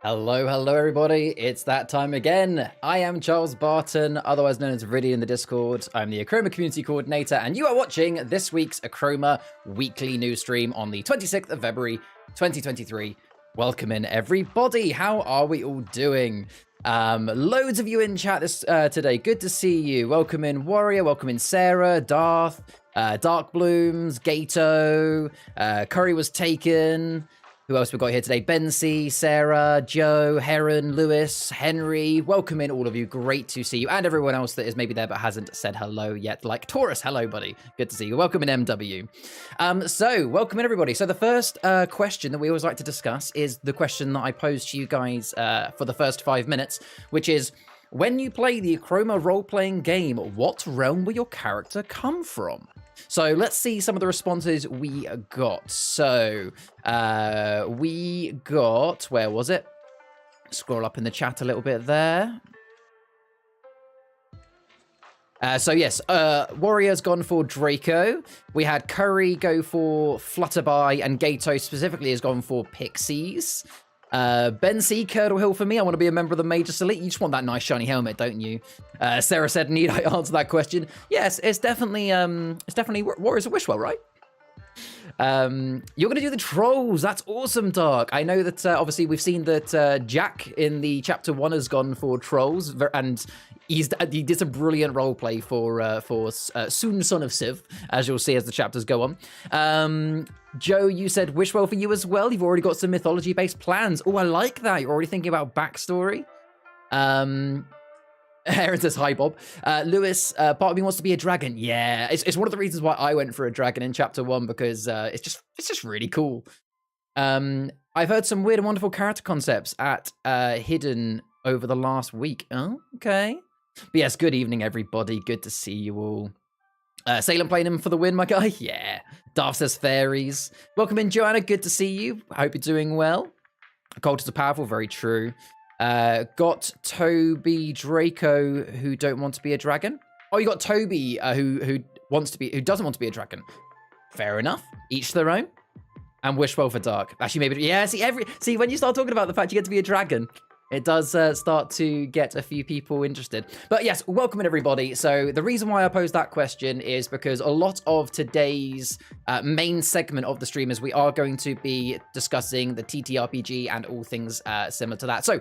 Hello everybody, it's that time again. I am Charles Barton, otherwise known as Viridian in the Discord. I'm the Achroma Community Coordinator, and you are watching this week's Achroma weekly news stream on the 26th of February, 2023. Welcome in everybody, how are we all doing? Loads of you in chat today, good to see you. Welcome in Warrior, welcome in Sarah, Darth, Dark Blooms, Gato, Curry was taken. Who else we got here today? Bensi, Sarah, Joe, Heron, Lewis, Henry. Welcome in all of you. Great to see you. And everyone else that is maybe there but hasn't said hello yet. Like Taurus, hello, buddy. Good to see you. Welcome in MW. So, welcome in everybody. So the first question that we always like to discuss is the question that I posed to you guys for the first 5 minutes, which is, when you play the Achroma role-playing game, what realm will your character come from? So let's see some of the responses we got. So we got, where was it? Scroll up in the chat a little bit there. So yes, Warrior's gone for Draco. We had Curry go for Flutterby, and Gato specifically has gone for Pixies. Ben C, Curdle Hill for me. I want to be a member of the Major Elite. You just want that nice shiny helmet, don't you? Sarah said, "Need I answer that question?" Yes, it's definitely Warriors of Wishwell, right? You're going to do the trolls. That's awesome, Dark. I know that obviously we've seen that Jack in the chapter 1 has gone for trolls, and he did some brilliant roleplay for Soon Son of Civ, as you'll see as the chapters go on. Joe, you said Wishwell for you as well. You've already got some mythology-based plans. Oh, I like that. You're already thinking about backstory. Aaron says, hi, Bob. Lewis, part of me wants to be a dragon. Yeah, it's one of the reasons why I went for a dragon in chapter 1, because it's just really cool. I've heard some weird and wonderful character concepts at Hidden over the last week. Oh, okay. But yes, good evening, everybody. Good to see you all. Salem playing him for the win, my guy. Yeah. Darth says fairies. Welcome in, Joanna. Good to see you. I hope you're doing well. Cultures are powerful. Very true. Got Toby Draco, who don't want to be a dragon. Oh, you got Toby, who doesn't want to be a dragon. Fair enough. Each their own. And Wishwell for Dark. Actually, maybe, yeah. See, when you start talking about the fact you get to be a dragon, it does start to get a few people interested. But yes, welcome in everybody. So the reason why I posed that question is because a lot of today's main segment of the stream is we are going to be discussing the TTRPG and all things similar to that. So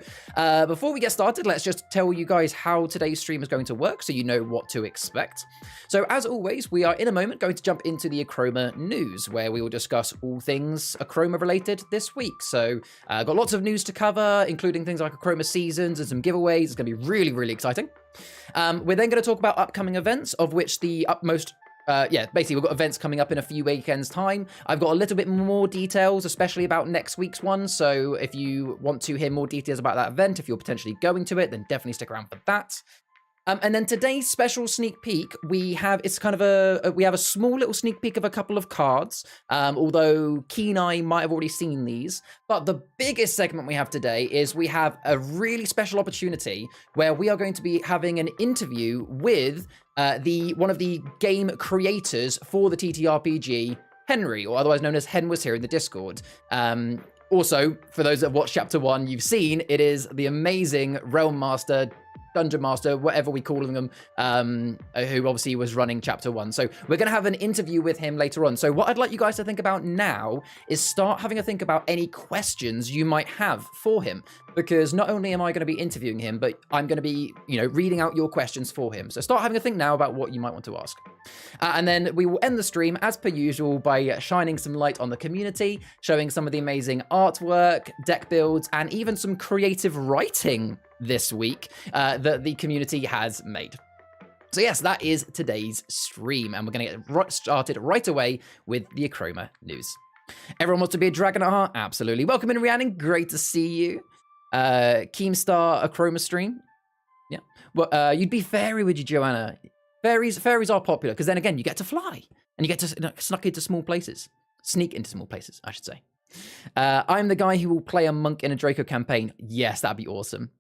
before we get started, let's just tell you guys how today's stream is going to work so you know what to expect. So as always, we are in a moment going to jump into the Achroma news, where we will discuss all things Achroma related this week. So got lots of news to cover, including things like Achroma seasons and some giveaways. It's going to be really, really exciting. We're then going to talk about upcoming events, of which the upmost, basically we've got events coming up in a few weekends' time. I've got a little bit more details, especially about next week's one. So if you want to hear more details about that event, if you're potentially going to it, then definitely stick around for that. And then today's special sneak peek, we have a small little sneak peek of a couple of cards, although Kenai might have already seen these. But the biggest segment we have today is we have a really special opportunity where we are going to be having an interview with one of the game creators for the TTRPG, Henry, or otherwise known as Hen was here in the Discord. Also, for those that have watched Chapter 1, you've seen it is the amazing Realm Master, Dungeon Master, whatever we call them, who obviously was running Chapter 1. So we're going to have an interview with him later on. So what I'd like you guys to think about now is start having a think about any questions you might have for him. Because not only am I going to be interviewing him, but I'm going to be, reading out your questions for him. So start having a think now about what you might want to ask. And then we will end the stream, as per usual, by shining some light on the community, showing some of the amazing artwork, deck builds, and even some creative writing this week that the community has made. So yes, that is today's stream, and we're going to get started right away with the Achroma news. Everyone wants to be a dragon at heart? Absolutely. Welcome in, Rhiannon. Great to see you. Keemstar Achroma stream. Yeah. Well, you'd be fairy, would you, Joanna? Fairies are popular, because then again, you get to fly, and you get to sneak into small places, I should say. I'm the guy who will play a monk in a Draco campaign. Yes, that'd be awesome.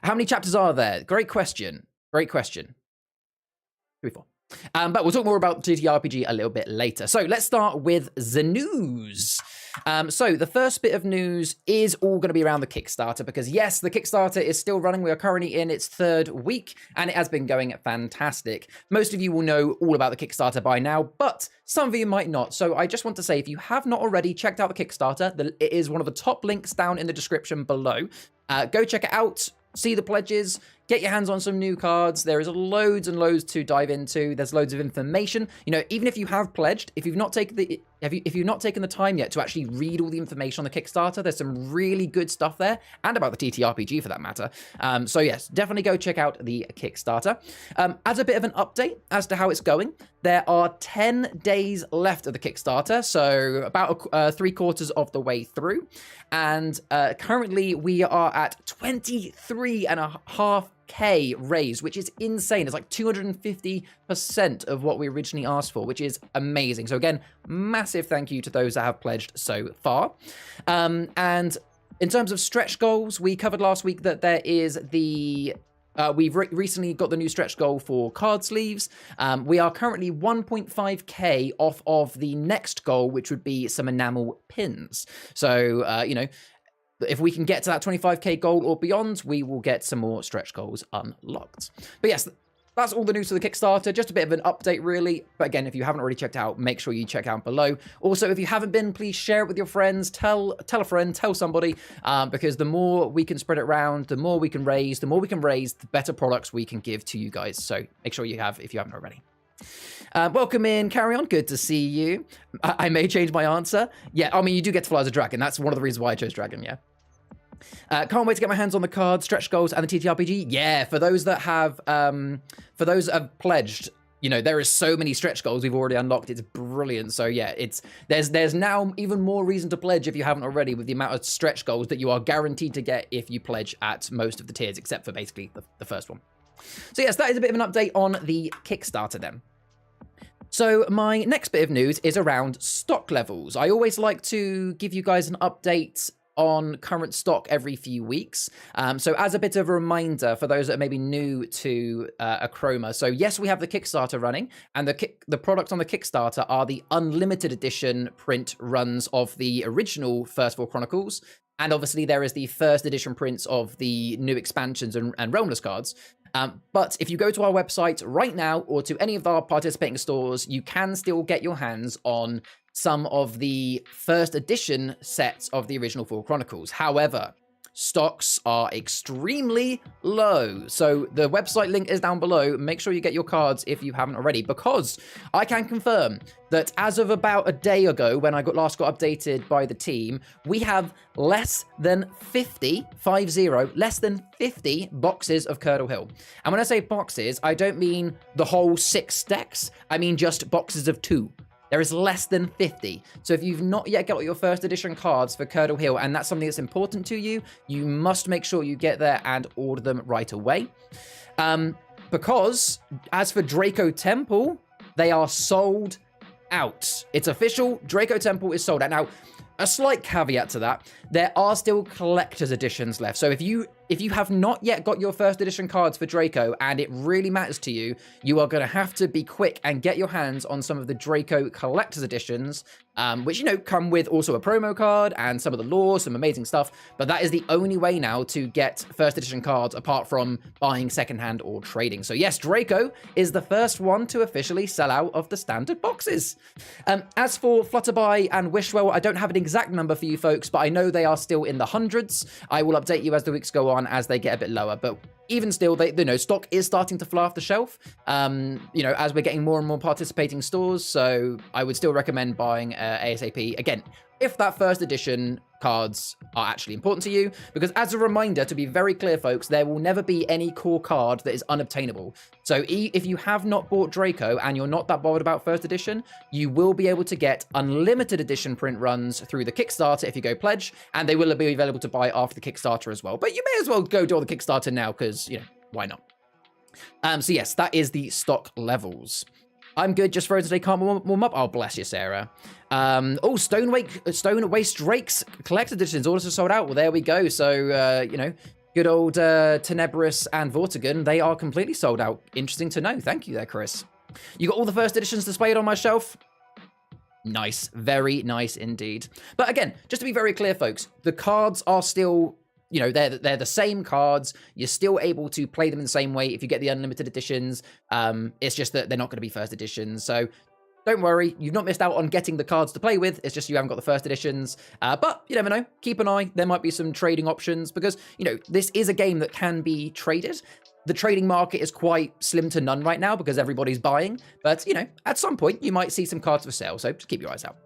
How many chapters are there? Great question. 3, 4. But we'll talk more about TTRPG a little bit later. So let's start with the news. So the first bit of news is all going to be around the Kickstarter, because yes, the Kickstarter is still running. We are currently in its 3rd week, and it has been going fantastic. Most of you will know all about the Kickstarter by now, but some of you might not. So I just want to say, if you have not already checked out the Kickstarter, it is one of the top links down in the description below. Go check it out. See the pledges, get your hands on some new cards. There is loads and loads to dive into. There's loads of information. You know, even if you have pledged, if you've not taken the time yet to actually read all the information on the Kickstarter, there's some really good stuff there, and about the TTRPG for that matter. So yes, definitely go check out the Kickstarter. As a bit of an update as to how it's going, there are 10 days left of the Kickstarter, so about 3/4 of the way through, and currently we are at 23.5K raised, which is insane. It's like 250% of what we originally asked for, which is amazing. So again, massive thank you to those that have pledged so far. And in terms of stretch goals, we covered last week that there is the we've recently got the new stretch goal for card sleeves. We are currently 1.5K off of the next goal, which would be some enamel pins. So, you know, if we can get to that 25K goal or beyond, we will get some more stretch goals unlocked. But yes, that's all the news to the Kickstarter. Just a bit of an update, really. But again, if you haven't already checked out, make sure you check out below. Also, if you haven't been, please share it with your friends. Tell a friend, tell somebody, because the more we can spread it around, the more we can raise. The more we can raise, the better products we can give to you guys. So make sure you have, if you haven't already. Welcome in, Carry On. Good to see you. I may change my answer. Yeah, I mean, you do get to fly as a dragon. That's one of the reasons why I chose dragon, yeah. Can't wait to get my hands on the cards, stretch goals, and the TTRPG. Yeah, for those that have pledged, you know, there is so many stretch goals we've already unlocked. It's brilliant. So yeah, there's now even more reason to pledge if you haven't already, with the amount of stretch goals that you are guaranteed to get if you pledge at most of the tiers, except for basically the first one. So yes, that is a bit of an update on the Kickstarter then. So my next bit of news is around stock levels. I always like to give you guys an update on current stock every few weeks. So as a bit of a reminder for those that are maybe new to Achroma, so yes, we have the Kickstarter running, and the products on the Kickstarter are the unlimited edition print runs of the original First Four Chronicles, and obviously there is the first edition prints of the new expansions and Realmless cards. But if you go to our website right now, or to any of our participating stores, you can still get your hands on some of the first edition sets of the original Four Chronicles. However, stocks are extremely low. So the website link is down below. Make sure you get your cards if you haven't already, because I can confirm that as of about a day ago, when I last got updated by the team, we have less than 50 boxes of Curdle Hill. And when I say boxes, I don't mean the whole 6 decks. I mean just boxes of 2. There is less than 50. So if you've not yet got your first edition cards for Curdle Hill, and that's something that's important to you, you must make sure you get there and order them right away. Because as for Draco Temple, they are sold out. It's official. Draco Temple is sold out. Now, a slight caveat to that, there are still collector's editions left. So if you have not yet got your first edition cards for Draco and it really matters to you, you are going to have to be quick and get your hands on some of the Draco collector's editions, which, you know, come with also a promo card and some of the lore, some amazing stuff. But that is the only way now to get first edition cards, apart from buying secondhand or trading. So yes, Draco is the first one to officially sell out of the standard boxes. As for Flutterby and Wishwell, I don't have an exact number for you folks, but I know they are still in the hundreds. I will update you as the weeks go on, as they get a bit lower, but even still, stock is starting to fly off the shelf, you know, as we're getting more and more participating stores. So I would still recommend buying ASAP. Again, if that first edition cards are actually important to you, because as a reminder, to be very clear, folks, there will never be any core card that is unobtainable. So if you have not bought Draco and you're not that bothered about first edition, you will be able to get unlimited edition print runs through the Kickstarter if you go pledge, and they will be available to buy after the Kickstarter as well. But you may as well go do all the Kickstarter now, because, you know, why not? So yes, that is the stock levels. I'm good, just frozen today, can't warm up. Oh, bless you, Sarah. Oh, Stone Waste Drake's collector editions also sold out. Well, there we go. So, you know, good old Tenebris and Vortigern, they are completely sold out. Interesting to know. Thank you there, Chris. You got all the first editions displayed on my shelf? Nice. Very nice indeed. But again, just to be very clear, folks, the cards are still, you know, they're the same cards. You're still able to play them in the same way if you get the unlimited editions. It's just that they're not going to be first editions. So don't worry, you've not missed out on getting the cards to play with. It's just you haven't got the first editions. But you never know. Keep an eye. There might be some trading options because, you know, this is a game that can be traded. The trading market is quite slim to none right now because everybody's buying. But, you know, at some point, you might see some cards for sale. So just keep your eyes out.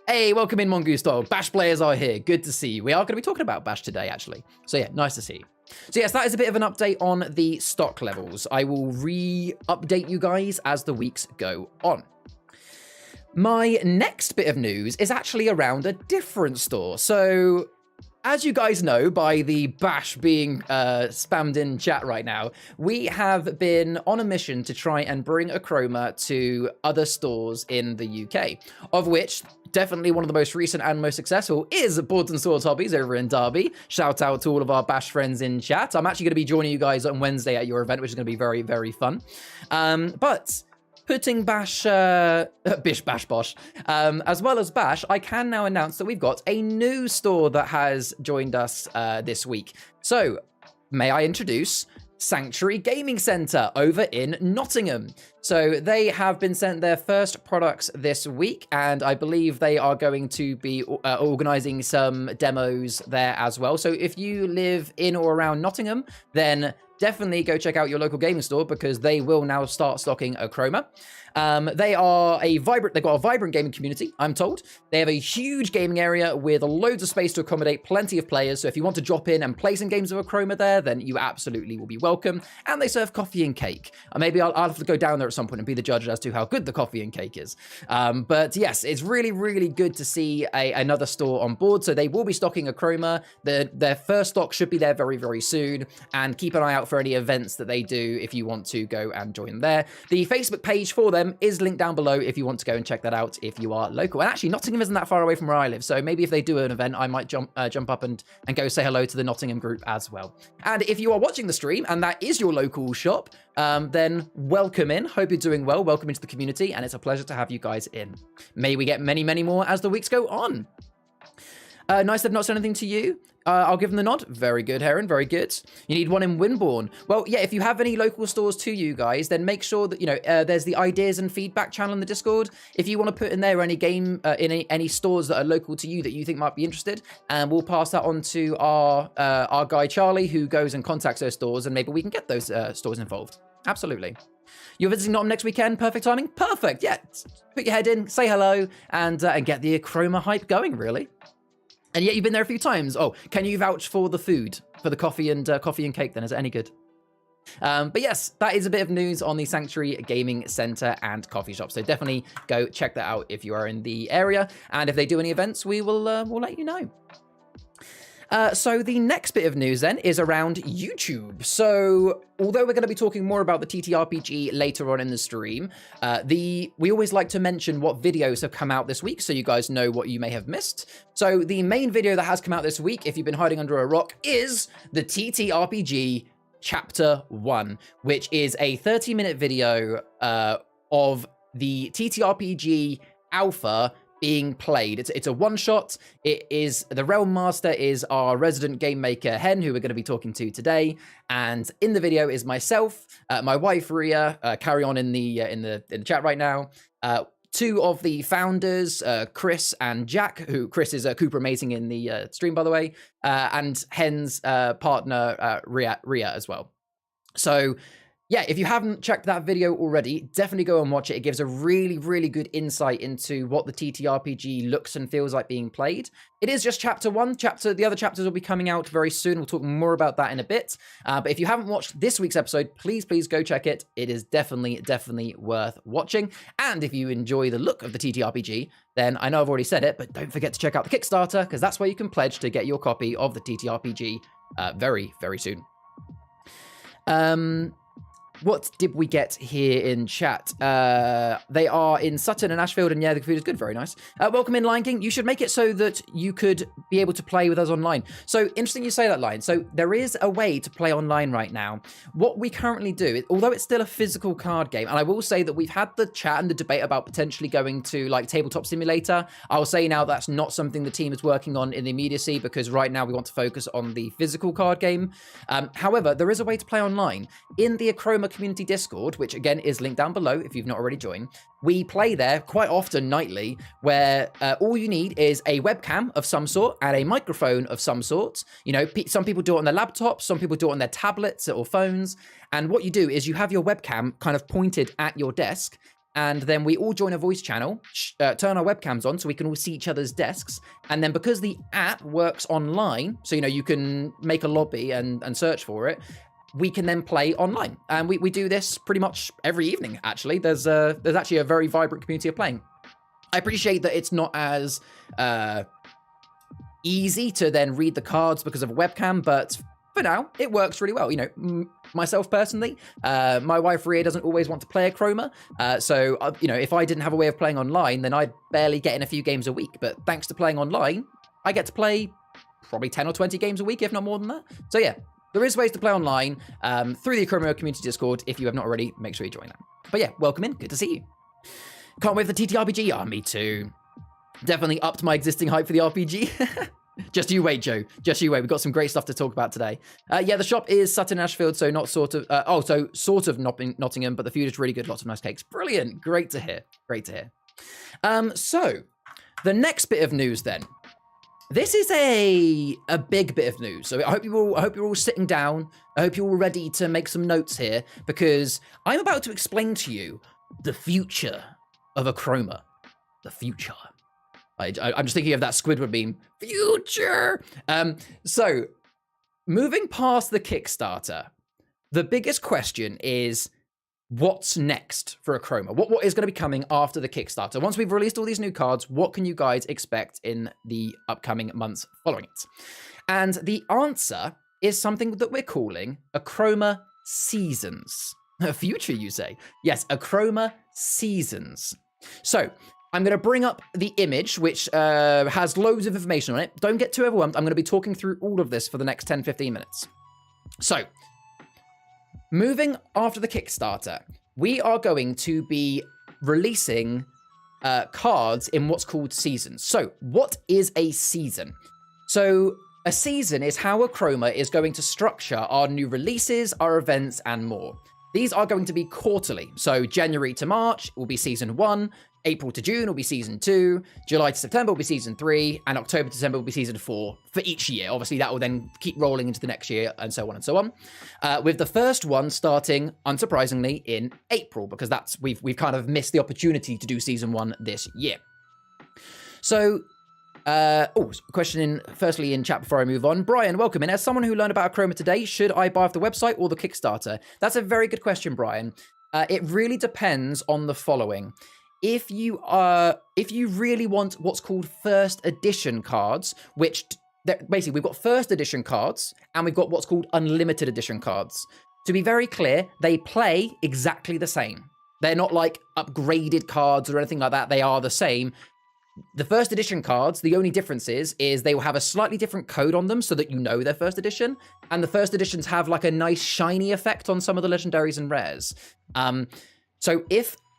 Hey, welcome in, Mongoose Dog. Bash players are here. Good to see you. We are going to be talking about Bash today, actually. So yeah, nice to see you. So yes, that is a bit of an update on the stock levels. I will re-update you guys as the weeks go on. My next bit of news is actually around a different store. So as you guys know by the bash being spammed in chat right now, we have been on a mission to try and bring Achroma to other stores in the UK, of which definitely one of the most recent and most successful is Boards and Swords Hobbies over in Derby. Shout out to all of our bash friends in chat. I'm actually going to be joining you guys on Wednesday at your event, which is going to be very, very fun. But putting Bash, Bish Bash Bosh, as well as Bash, I can now announce that we've got a new store that has joined us this week. So, may I introduce Sanctuary Gaming Centre over in Nottingham. So they have been sent their first products this week, and I believe they are going to be organising some demos there as well. So if you live in or around Nottingham, then definitely go check out your local gaming store because they will now start stocking Achroma. They've got a vibrant gaming community, I'm told. They have a huge gaming area with loads of space to accommodate plenty of players. So if you want to drop in and play some games of Achroma there, then you absolutely will be welcome. And they serve coffee and cake. Maybe I'll have to go down there at some point and be the judge as to how good the coffee and cake is. But yes, it's really, really good to see another store on board. So they will be stocking Achroma. Their first stock should be there very, very soon. And keep an eye out for any events that they do if you want to go and join there. The Facebook page for them is linked down below if you want to go and check that out if you are local. And actually, Nottingham isn't that far away from where I live, so maybe if they do an event, I might jump up and go say hello to the Nottingham group as well. And if you are watching the stream and that is your local shop, then welcome in. Hope you're doing well. Welcome into the community, and it's a pleasure to have you guys in. May we get many, many more as the weeks go on. Nice they've not said anything to you. I'll give them the nod. Very good, Heron. Very good. You need one in Winbourne. Well, yeah, if you have any local stores to you guys, then make sure that, you know, there's the ideas and feedback channel in the Discord. If you want to put in there any game, any stores that are local to you that you think might be interested, and we'll pass that on to our guy Charlie, who goes and contacts those stores, and maybe we can get those stores involved. Absolutely. You're visiting Nottingham next weekend? Perfect timing? Perfect. Yeah. Put your head in, say hello, and get the Achroma hype going, really. And yet you've been there a few times. Oh, can you vouch for the food, for the coffee and cake then? Is it any good? But yes, that is a bit of news on the Sanctuary Gaming Centre and coffee shop. So definitely go check that out if you are in the area. And if they do any events, we'll let you know. So the next bit of news then is around YouTube. So although we're going to be talking more about the TTRPG later on in the stream, we always like to mention what videos have come out this week so you guys know what you may have missed. So the main video that has come out this week, if you've been hiding under a rock, is the TTRPG Chapter 1, which is a 30-minute video of the TTRPG Alpha being played. It's a one-shot. It is the Realm Master is our resident game maker Hen, who we're going to be talking to today, and in the video is myself, my wife Ria, carry on in the chat right now. Two of the founders, Chris and Jack, who Chris is Cooper Amazing in the stream, by the way, and Hen's partner Ria as well. So yeah, if you haven't checked that video already, definitely go and watch it. It gives a really, really good insight into what the TTRPG looks and feels like being played. It is just chapter 1. The other chapters will be coming out very soon. We'll talk more about that in a bit. But if you haven't watched this week's episode, please go check it. It is definitely worth watching. And if you enjoy the look of the TTRPG, then I know I've already said it, but don't forget to check out the Kickstarter, because that's where you can pledge to get your copy of the TTRPG very, very soon. what did we get here in chat? They are in Sutton and Ashfield, and yeah, the food is good. Very nice. Welcome in, Lion King. You should make it so that you could be able to play with us online. So interesting you say that, Lion. So there is a way to play online right now. What we currently do, although it's still a physical card game, and I will say that we've had the chat and the debate about potentially going to like Tabletop Simulator. I'll say now that's not something the team is working on in the immediacy, because right now we want to focus on the physical card game. However, there is a way to play online. In the Achroma community Discord, which again is linked down below if you've not already joined, we play there quite often nightly, where all you need is a webcam of some sort and a microphone of some sort. You know, some people do it on their laptops, some people do it on their tablets or phones, and what you do is you have your webcam kind of pointed at your desk, and then we all join a voice channel, turn our webcams on so we can all see each other's desks, and then because the app works online, so you know you can make a lobby and search for it, we can then play online. And we do this pretty much every evening, actually. There's actually a very vibrant community of playing. I appreciate that it's not as easy to then read the cards because of a webcam, but for now, it works really well. You know, myself personally, my wife Ria doesn't always want to play Achroma, so you know, if I didn't have a way of playing online, then I'd barely get in a few games a week. But thanks to playing online, I get to play probably 10 or 20 games a week, if not more than that. So yeah, there is ways to play online through the Achroma community Discord. If you have not already, make sure you join that. But yeah, welcome in. Good to see you. Can't wait for the TTRPG. Ah, me too. Definitely upped my existing hype for the RPG. Just you wait, Joe. Just you wait. We've got some great stuff to talk about today. Yeah, the shop is Sutton Ashfield, so not sort of... so sort of Nottingham, but the food is really good. Lots of nice cakes. Brilliant. Great to hear. Great to hear. So, the next bit of news then. This is a big bit of news. So I hope you're all sitting down. I hope you're all ready to make some notes here, because I'm about to explain to you the future of Achroma. The future. I'm just thinking of that Squidward meme. Future! So, moving past the Kickstarter, the biggest question is, what's next for Achroma? What is going to be coming after the Kickstarter? Once we've released all these new cards, what can you guys expect in the upcoming months following it? And the answer is something that we're calling Achroma Seasons. A future, you say? Yes, Achroma Seasons. So, I'm going to bring up the image, which has loads of information on it. Don't get too overwhelmed. I'm going to be talking through all of this for the next 10, 15 minutes. So, moving after the Kickstarter, we are going to be releasing cards in what's called seasons. So, what is a season? So, a season is how Achroma is going to structure our new releases, our events, and more. These are going to be quarterly. So, January to March will be Season 1, April to June will be Season 2, July to September will be Season 3, and October to December will be Season 4 for each year. Obviously, that will then keep rolling into the next year, and so on and so on. With the first one starting, unsurprisingly, in April, because we've kind of missed the opportunity to do Season 1 this year. So, question firstly in chat before I move on. Brian, welcome in. As someone who learned about Achroma today, should I buy off the website or the Kickstarter? That's a very good question, Brian. It really depends on the following. If you really want what's called first edition cards, which basically we've got first edition cards and we've got what's called unlimited edition cards. To be very clear, they play exactly the same. They're not like upgraded cards or anything like that. They are the same. The first edition cards, the only difference is they will have a slightly different code on them so that you know they're first edition. And the first editions have like a nice shiny effect on some of the legendaries and rares.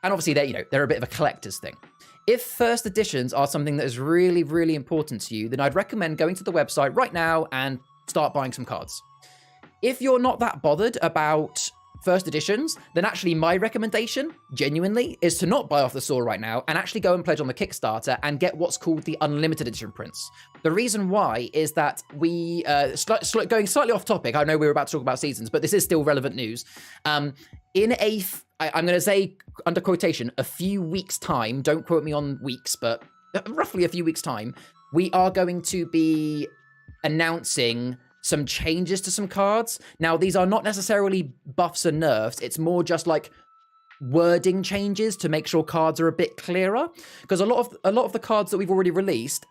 And obviously they're a bit of a collector's thing. If first editions are something that is really, really important to you, then I'd recommend going to the website right now and start buying some cards. If you're not that bothered about first editions, then actually my recommendation, genuinely, is to not buy off the store right now and actually go and pledge on the Kickstarter and get what's called the unlimited edition prints. The reason why is that we, going slightly off topic, I know we were about to talk about seasons, but this is still relevant news. I'm going to say, under quotation, a few weeks' time, don't quote me on weeks, but roughly a few weeks' time, we are going to be announcing some changes to some cards. Now, these are not necessarily buffs and nerfs. It's more just like wording changes to make sure cards are a bit clearer. Because a lot of the cards that we've already released,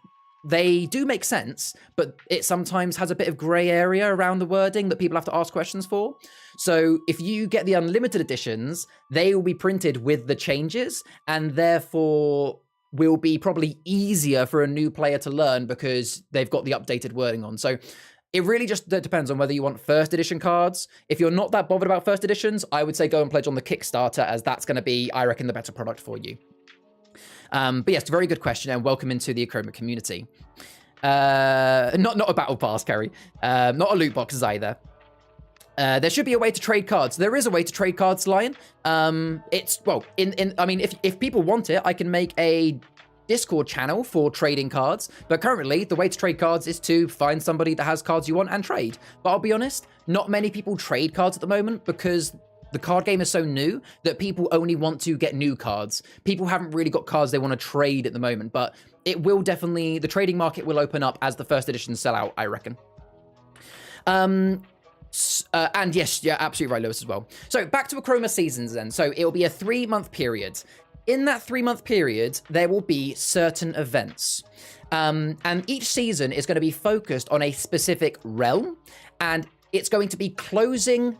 they do make sense, but it sometimes has a bit of grey area around the wording that people have to ask questions for. So if you get the unlimited editions, they will be printed with the changes, and therefore will be probably easier for a new player to learn because they've got the updated wording on. So it really just depends on whether you want first edition cards. If you're not that bothered about first editions, I would say go and pledge on the Kickstarter, as that's going to be, I reckon, the better product for you. But yes, very good question, and welcome into the Achroma community. Not a battle pass, Kerry. Not a loot boxes either. There should be a way to trade cards. There is a way to trade cards, Lion. It's, well, I mean, if people want it, I can make a Discord channel for trading cards, but currently the way to trade cards is to find somebody that has cards you want and trade. But I'll be honest, not many people trade cards at the moment because the card game is so new that people only want to get new cards. People haven't really got cards they want to trade at the moment, but it will definitely, the trading market will open up as the first editions sell out, I reckon. And yes, yeah, absolutely right, Lewis, as well. So back to Achroma seasons then. So it'll be a 3-month period. In that 3-month period, there will be certain events. And each season is going to be focused on a specific realm, and it's going to be closing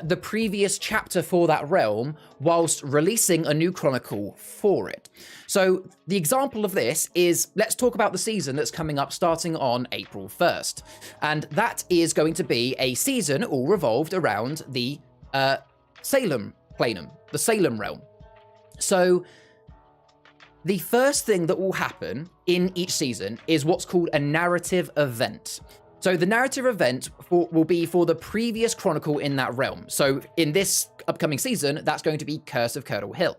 the previous chapter for that realm whilst releasing a new chronicle for it. So the example of this is, let's talk about the season that's coming up starting on April 1st. And that is going to be a season all revolved around the Salem Planum, the Salem realm. So the first thing that will happen in each season is what's called a narrative event. So the narrative event will be for the previous chronicle in that realm. So in this upcoming season, that's going to be Curse of Curdle Hill.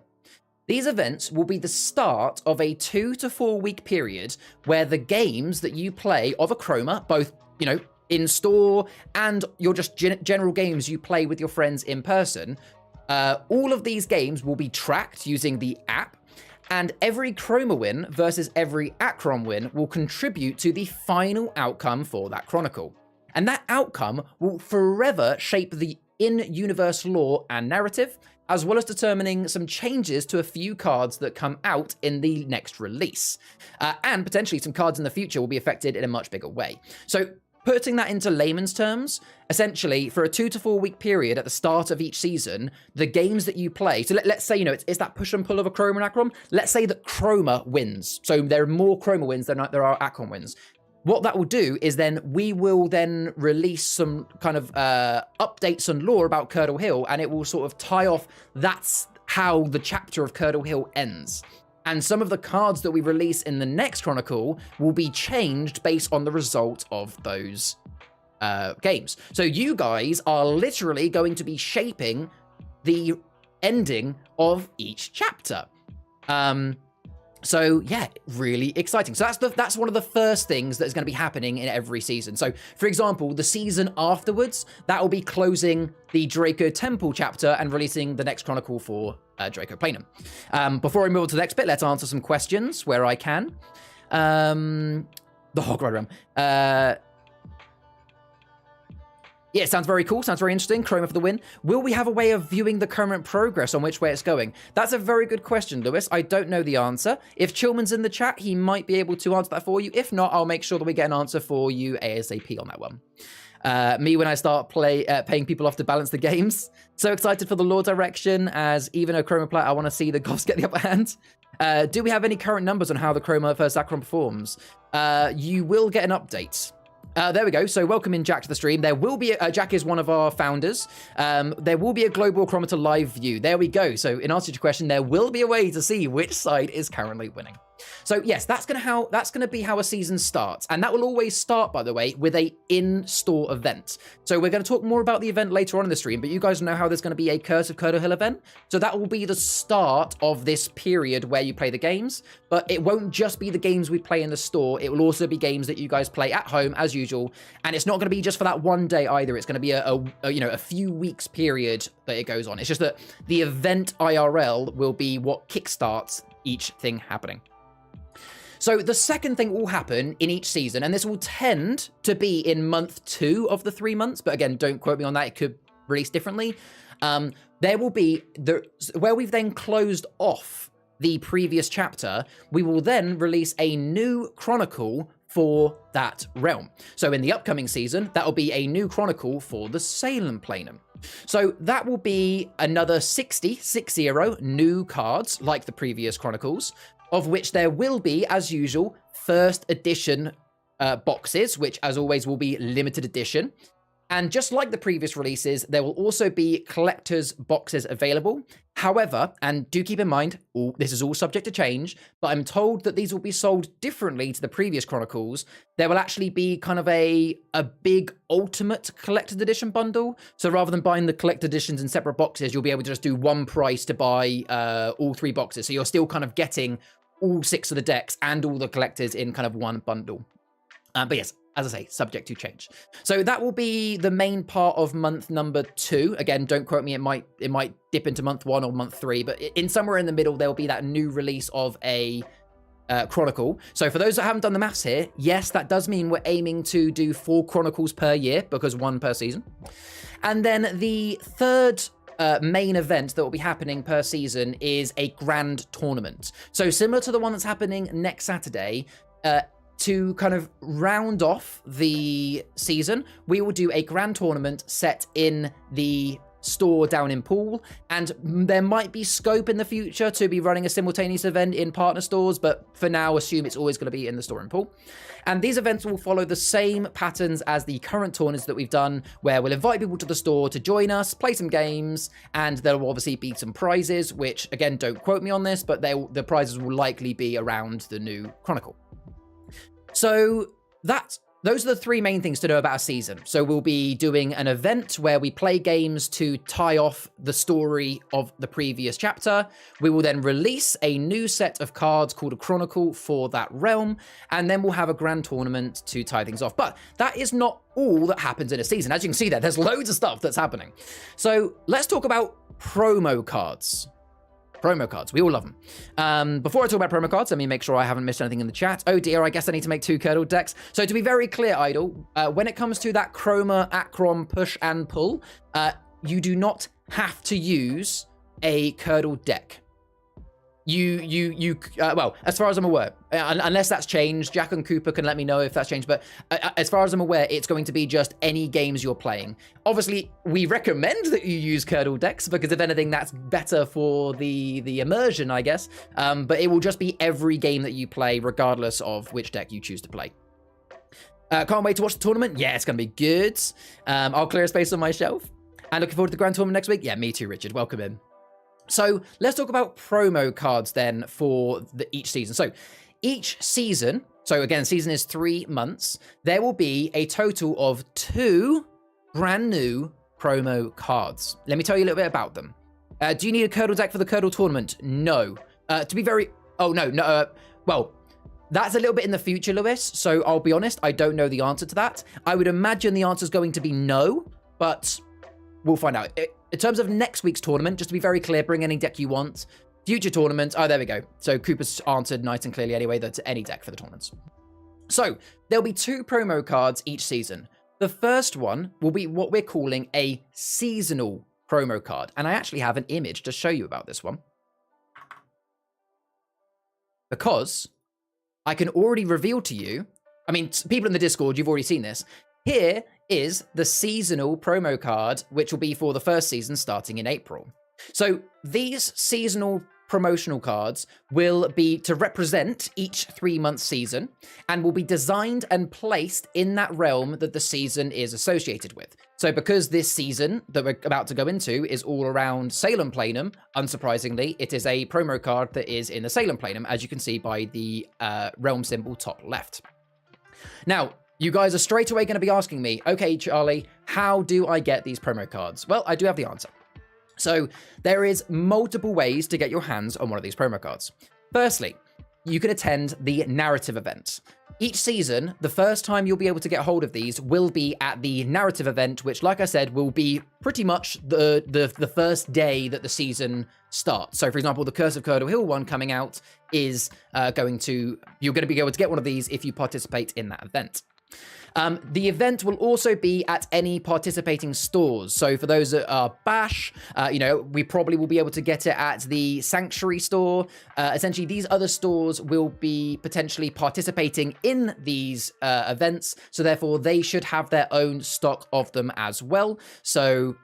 These events will be the start of a 2 to 4 week period where the games that you play of Achroma, both, you know, in store and your just general games you play with your friends in person, all of these games will be tracked using the app, and every Chroma win versus every Acrom win will contribute to the final outcome for that chronicle. And that outcome will forever shape the in-universe lore and narrative, as well as determining some changes to a few cards that come out in the next release. And potentially some cards in the future will be affected in a much bigger way. So putting that into layman's terms, essentially, for a 2 to 4 week period at the start of each season, the games that you play, so let's say, you know, it's that push and pull of a Chroma and Acrom. Let's say that Chroma wins. So there are more Chroma wins than there are Acrom wins. What that will do is then we will then release some kind of updates and lore about Curdle Hill, and it will sort of tie off, that's how the chapter of Curdle Hill ends. And some of the cards that we release in the next chronicle will be changed based on the result of those games. So you guys are literally going to be shaping the ending of each chapter. So yeah, really exciting. So that's one of the first things that's going to be happening in every season. So for example, the season afterwards, that will be closing the Draco Temple chapter and releasing the next chronicle for Draco Planum. Before I move on to the next bit, let's answer some questions where I can. The Hog Rider Realm. Yeah, it sounds very cool. Sounds very interesting. Chroma for the win. Will we have a way of viewing the current progress on which way it's going? That's a very good question, Lewis. I don't know the answer. If Chillman's in the chat, he might be able to answer that for you. If not, I'll make sure that we get an answer for you ASAP on that one. Me, when I start paying people off to balance the games. So excited for the lore direction, as even a Chroma player, I want to see the Goths get the upper hand. Do we have any current numbers on how the Chroma versus Acrom performs? You will get an update. There we go. So welcome in Jack to the stream. There will be Jack is one of our founders. There will be a global Achroma live view. There we go. So in answer to your question, there will be a way to see which side is currently winning. So yes, that's gonna be how a season starts, and that will always start, by the way, with a in-store event. So we're going to talk more about the event later on in the stream, but you guys know how there's going to be a Curse of Curdle Hill event. So that will be the start of this period where you play the games, but it won't just be the games we play in the store. It will also be games that you guys play at home as usual, and it's not going to be just for that one day either. It's going to be a few weeks period that it goes on. It's just that the event IRL will be what kickstarts each thing happening. So the second thing will happen in each season, and this will tend to be in month 2 of the 3 months, but again, don't quote me on that. It could release differently. There will be where we've then closed off the previous chapter, we will then release a new chronicle for that realm. So in the upcoming season, that will be a new chronicle for the Salem Planum. So that will be another 60 new cards like the previous chronicles, of which there will be, as usual, first edition boxes, which as always will be limited edition. And just like the previous releases, there will also be collector's boxes available. However, and do keep in mind, this is all subject to change, but I'm told that these will be sold differently to the previous Chronicles. There will actually be kind of a big ultimate collector's edition bundle. So rather than buying the collector's editions in separate boxes, you'll be able to just do one price to buy all 3 boxes. So you're still kind of getting all 6 of the decks and all the collectors in kind of one bundle. But yes, as I say, subject to change. So that will be the main part of month number 2. Again, don't quote me. It might dip into month 1 or month 3, but in somewhere in the middle, there will be that new release of a chronicle. So for those that haven't done the maths here, yes, that does mean we're aiming to do 4 chronicles per year because 1 per season. And then the third main event that will be happening per season is a grand tournament. So similar to the one that's happening next Saturday, to kind of round off the season, we will do a grand tournament set in the store down in Poole, and there might be scope in the future to be running a simultaneous event in partner stores, but for now, assume it's always going to be in the store in Poole. And these events will follow the same patterns as the current tournaments that we've done, where we'll invite people to the store to join us, play some games, and there will obviously be some prizes, which, again, don't quote me on this, but the prizes will likely be around the new Chronicle. So those are the 3 main things to know about a season. So we'll be doing an event where we play games to tie off the story of the previous chapter. We will then release a new set of cards called a Chronicle for that realm, and then we'll have a grand tournament to tie things off. But that is not all that happens in a season. As you can see there's loads of stuff that's happening. So let's talk about promo cards. Promo cards, we all love them. Before I talk about promo cards, let me make sure I haven't missed anything in the chat. Oh dear, I guess I need to make 2 Curdle decks. So to be very clear, Idol, when it comes to that Achroma, Achroma push and pull, you do not have to use a Curdle deck. Well, as far as I'm aware, unless that's changed, Jack and Cooper can let me know if that's changed, but as far as I'm aware, it's going to be just any games you're playing. Obviously, we recommend that you use Curdle decks, because if anything, that's better for the immersion, I guess, but it will just be every game that you play, regardless of which deck you choose to play. Can't wait to watch the tournament. Yeah, it's going to be good. I'll clear a space on my shelf. And looking forward to the grand tournament next week. Yeah, me too, Richard. Welcome in. So let's talk about promo cards then for each season. So each season, so again, season is 3 months, there will be a total of 2 brand new promo cards. Let me tell you a little bit about them. Do you need a Curdle deck for the Curdle tournament? No. To be very... Oh, no. Well, that's a little bit in the future, Lewis. So I'll be honest, I don't know the answer to that. I would imagine the answer is going to be no, but we'll find out. In terms of next week's tournament, just to be very clear, bring any deck you want. Future tournaments, oh, there we go. So Cooper's answered nice and clearly anyway, that's any deck for the tournaments. So there'll be 2 promo cards each season. The first one will be what we're calling a seasonal promo card. And I actually have an image to show you about this one. Because I can already reveal to you, I mean, people in the Discord, you've already seen this. Here is the seasonal promo card, which will be for the first season starting in April. So these seasonal promotional cards will be to represent each 3-month season and will be designed and placed in that realm that the season is associated with. So because this season that we're about to go into is all around Salem Planum, unsurprisingly, it is a promo card that is in the Salem Planum, as you can see by the realm symbol top left. Now, you guys are straight away going to be asking me, okay, Charlie, how do I get these promo cards? Well, I do have the answer. So there is multiple ways to get your hands on one of these promo cards. Firstly, you can attend the narrative event. Each season, the first time you'll be able to get hold of these will be at the narrative event, which, like I said, will be pretty much the first day that the season starts. So, for example, the Curse of Curdle Hill one coming out is you're going to be able to get one of these if you participate in that event. The event will also be at any participating stores. So for those that are Bash, we probably will be able to get it at the Sanctuary store. Essentially, these other stores will be potentially participating in these events. So therefore, they should have their own stock of them as well. So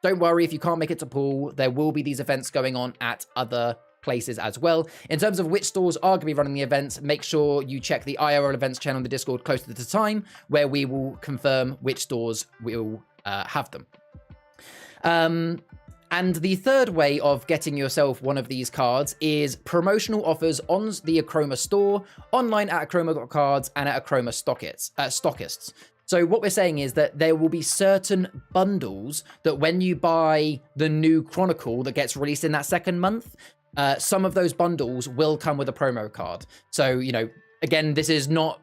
don't worry if you can't make it to pool. There will be these events going on at other places as well. In terms of which stores are going to be running the events, make sure you check the IRL events channel on the Discord closer to the time, where we will confirm which stores will have them. And the third way of getting yourself one of these cards is promotional offers on the Achroma store, online at Achroma.cards, and at Achroma stockists. So what we're saying is that there will be certain bundles that when you buy the new Chronicle that gets released in that second month, some of those bundles will come with a promo card. So, again, this is not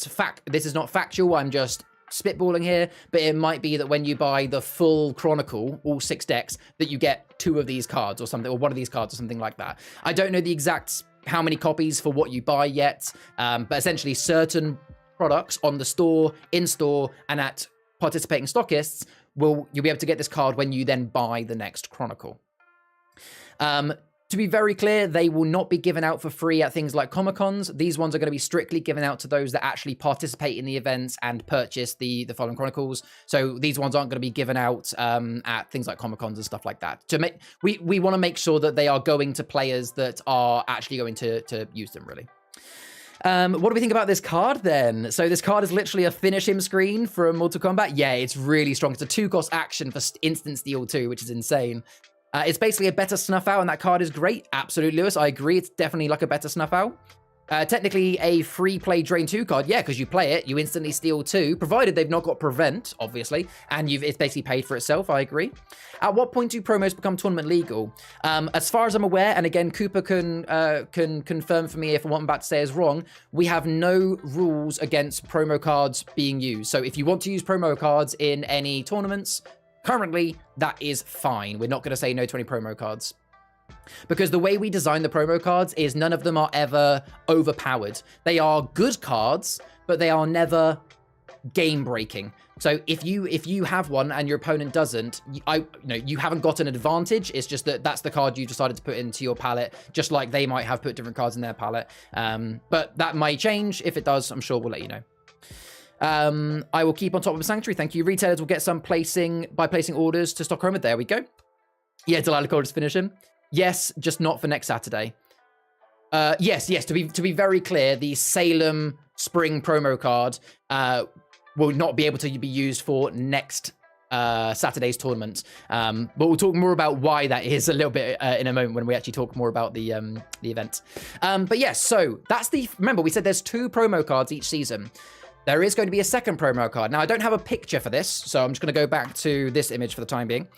factual. I'm just spitballing here, but it might be that when you buy the full Chronicle, all 6 decks, that you get 2 of these cards or something, or 1 of these cards or something like that. I don't know the exact how many copies for what you buy yet, but essentially certain products on the store, in-store, and at participating stockists, you'll be able to get this card when you then buy the next Chronicle. To be very clear, they will not be given out for free at things like Comic-Cons. These ones are going to be strictly given out to those that actually participate in the events and purchase the following Chronicles. So these ones aren't going to be given out at things like Comic-Cons and stuff like that. We want to make sure that they are going to players that are actually going to use them, really. What do we think about this card then? So this card is literally a finish him screen from Mortal Kombat. Yeah, it's really strong. It's a 2-cost action for instant steal too, which is insane. It's basically a better snuff out, and that card is great. Absolutely, Lewis. I agree. It's definitely like a better snuff out. Technically a free play Drain 2 card. Yeah, because you play it, you instantly steal 2, provided they've not got Prevent, obviously, and it's basically paid for itself. I agree. At what point do promos become tournament legal? As far as I'm aware, and again, Cooper can confirm for me if what I'm about to say is wrong, we have no rules against promo cards being used. So if you want to use promo cards in any tournaments, currently, that is fine. We're not going to say no to any promo cards. Because the way we design the promo cards is none of them are ever overpowered. They are good cards, but they are never game-breaking. So if you have one and your opponent doesn't, you haven't got an advantage. It's just that that's the card you decided to put into your palette, just like they might have put different cards in their palette. But that might change. If it does, I'm sure we'll let you know. I will keep on top of the Sanctuary. Thank you. Retailers will get some by placing orders to Stockholm. There we go. Yeah, Delilah Cole just finish him. Yes, just not for next Saturday. Yes. To be very clear, the Salem Spring promo card will not be able to be used for next Saturday's tournament. But we'll talk more about why that is a little bit in a moment when we actually talk more about the event. But yes, so that's remember we said there's 2 promo cards each season. There is going to be a second promo card. Now, I don't have a picture for this, so I'm just going to go back to this image for the time being.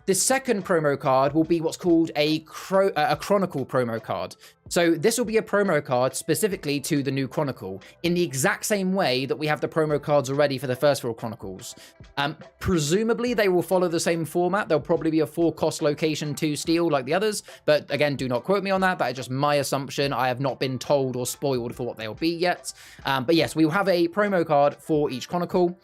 This second promo card will be what's called a Chronicle promo card. So this will be a promo card specifically to the new Chronicle, in the exact same way that we have the promo cards already for the first 4 Chronicles. Presumably, they will follow the same format. There'll probably be a 4-cost location to steal like the others, but again, do not quote me on that. That is just my assumption. I have not been told or spoiled for what they'll be yet. But yes, we will have a promo card for each Chronicle.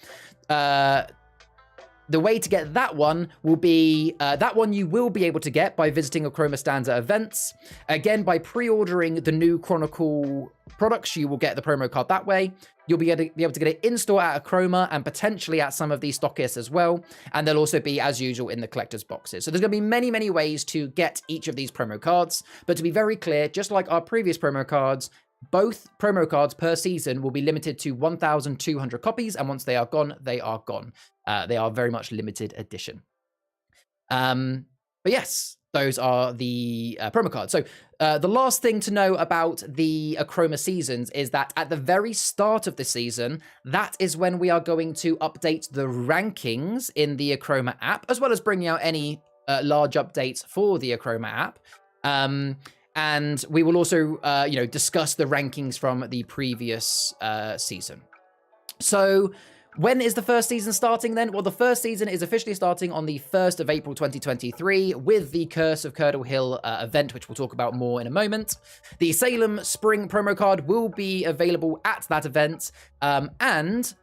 The way to get that one will be, that one you will be able to get by visiting Achroma stands at events. Again, by pre-ordering the new Chronicle products, you will get the promo card that way. You'll be able to get it in-store at Achroma and potentially at some of these stockists as well. And they'll also be, as usual, in the collector's boxes. So there's going to be many, many ways to get each of these promo cards. But to be very clear, just like our previous promo cards, both promo cards per season will be limited to 1,200 copies, and once they are gone, they are gone. They are very much limited edition. But yes, those are the promo cards. So the last thing to know about the Achroma seasons is that at the very start of the season, that is when we are going to update the rankings in the Achroma app, as well as bringing out any large updates for the Achroma app. And we will also, discuss the rankings from the previous season. So When is the first season starting then? Well, the first season is officially starting on the 1st of April 2023 with the Curse of Curdle Hill event, which we'll talk about more in a moment. The Salem Spring promo card will be available at that event, and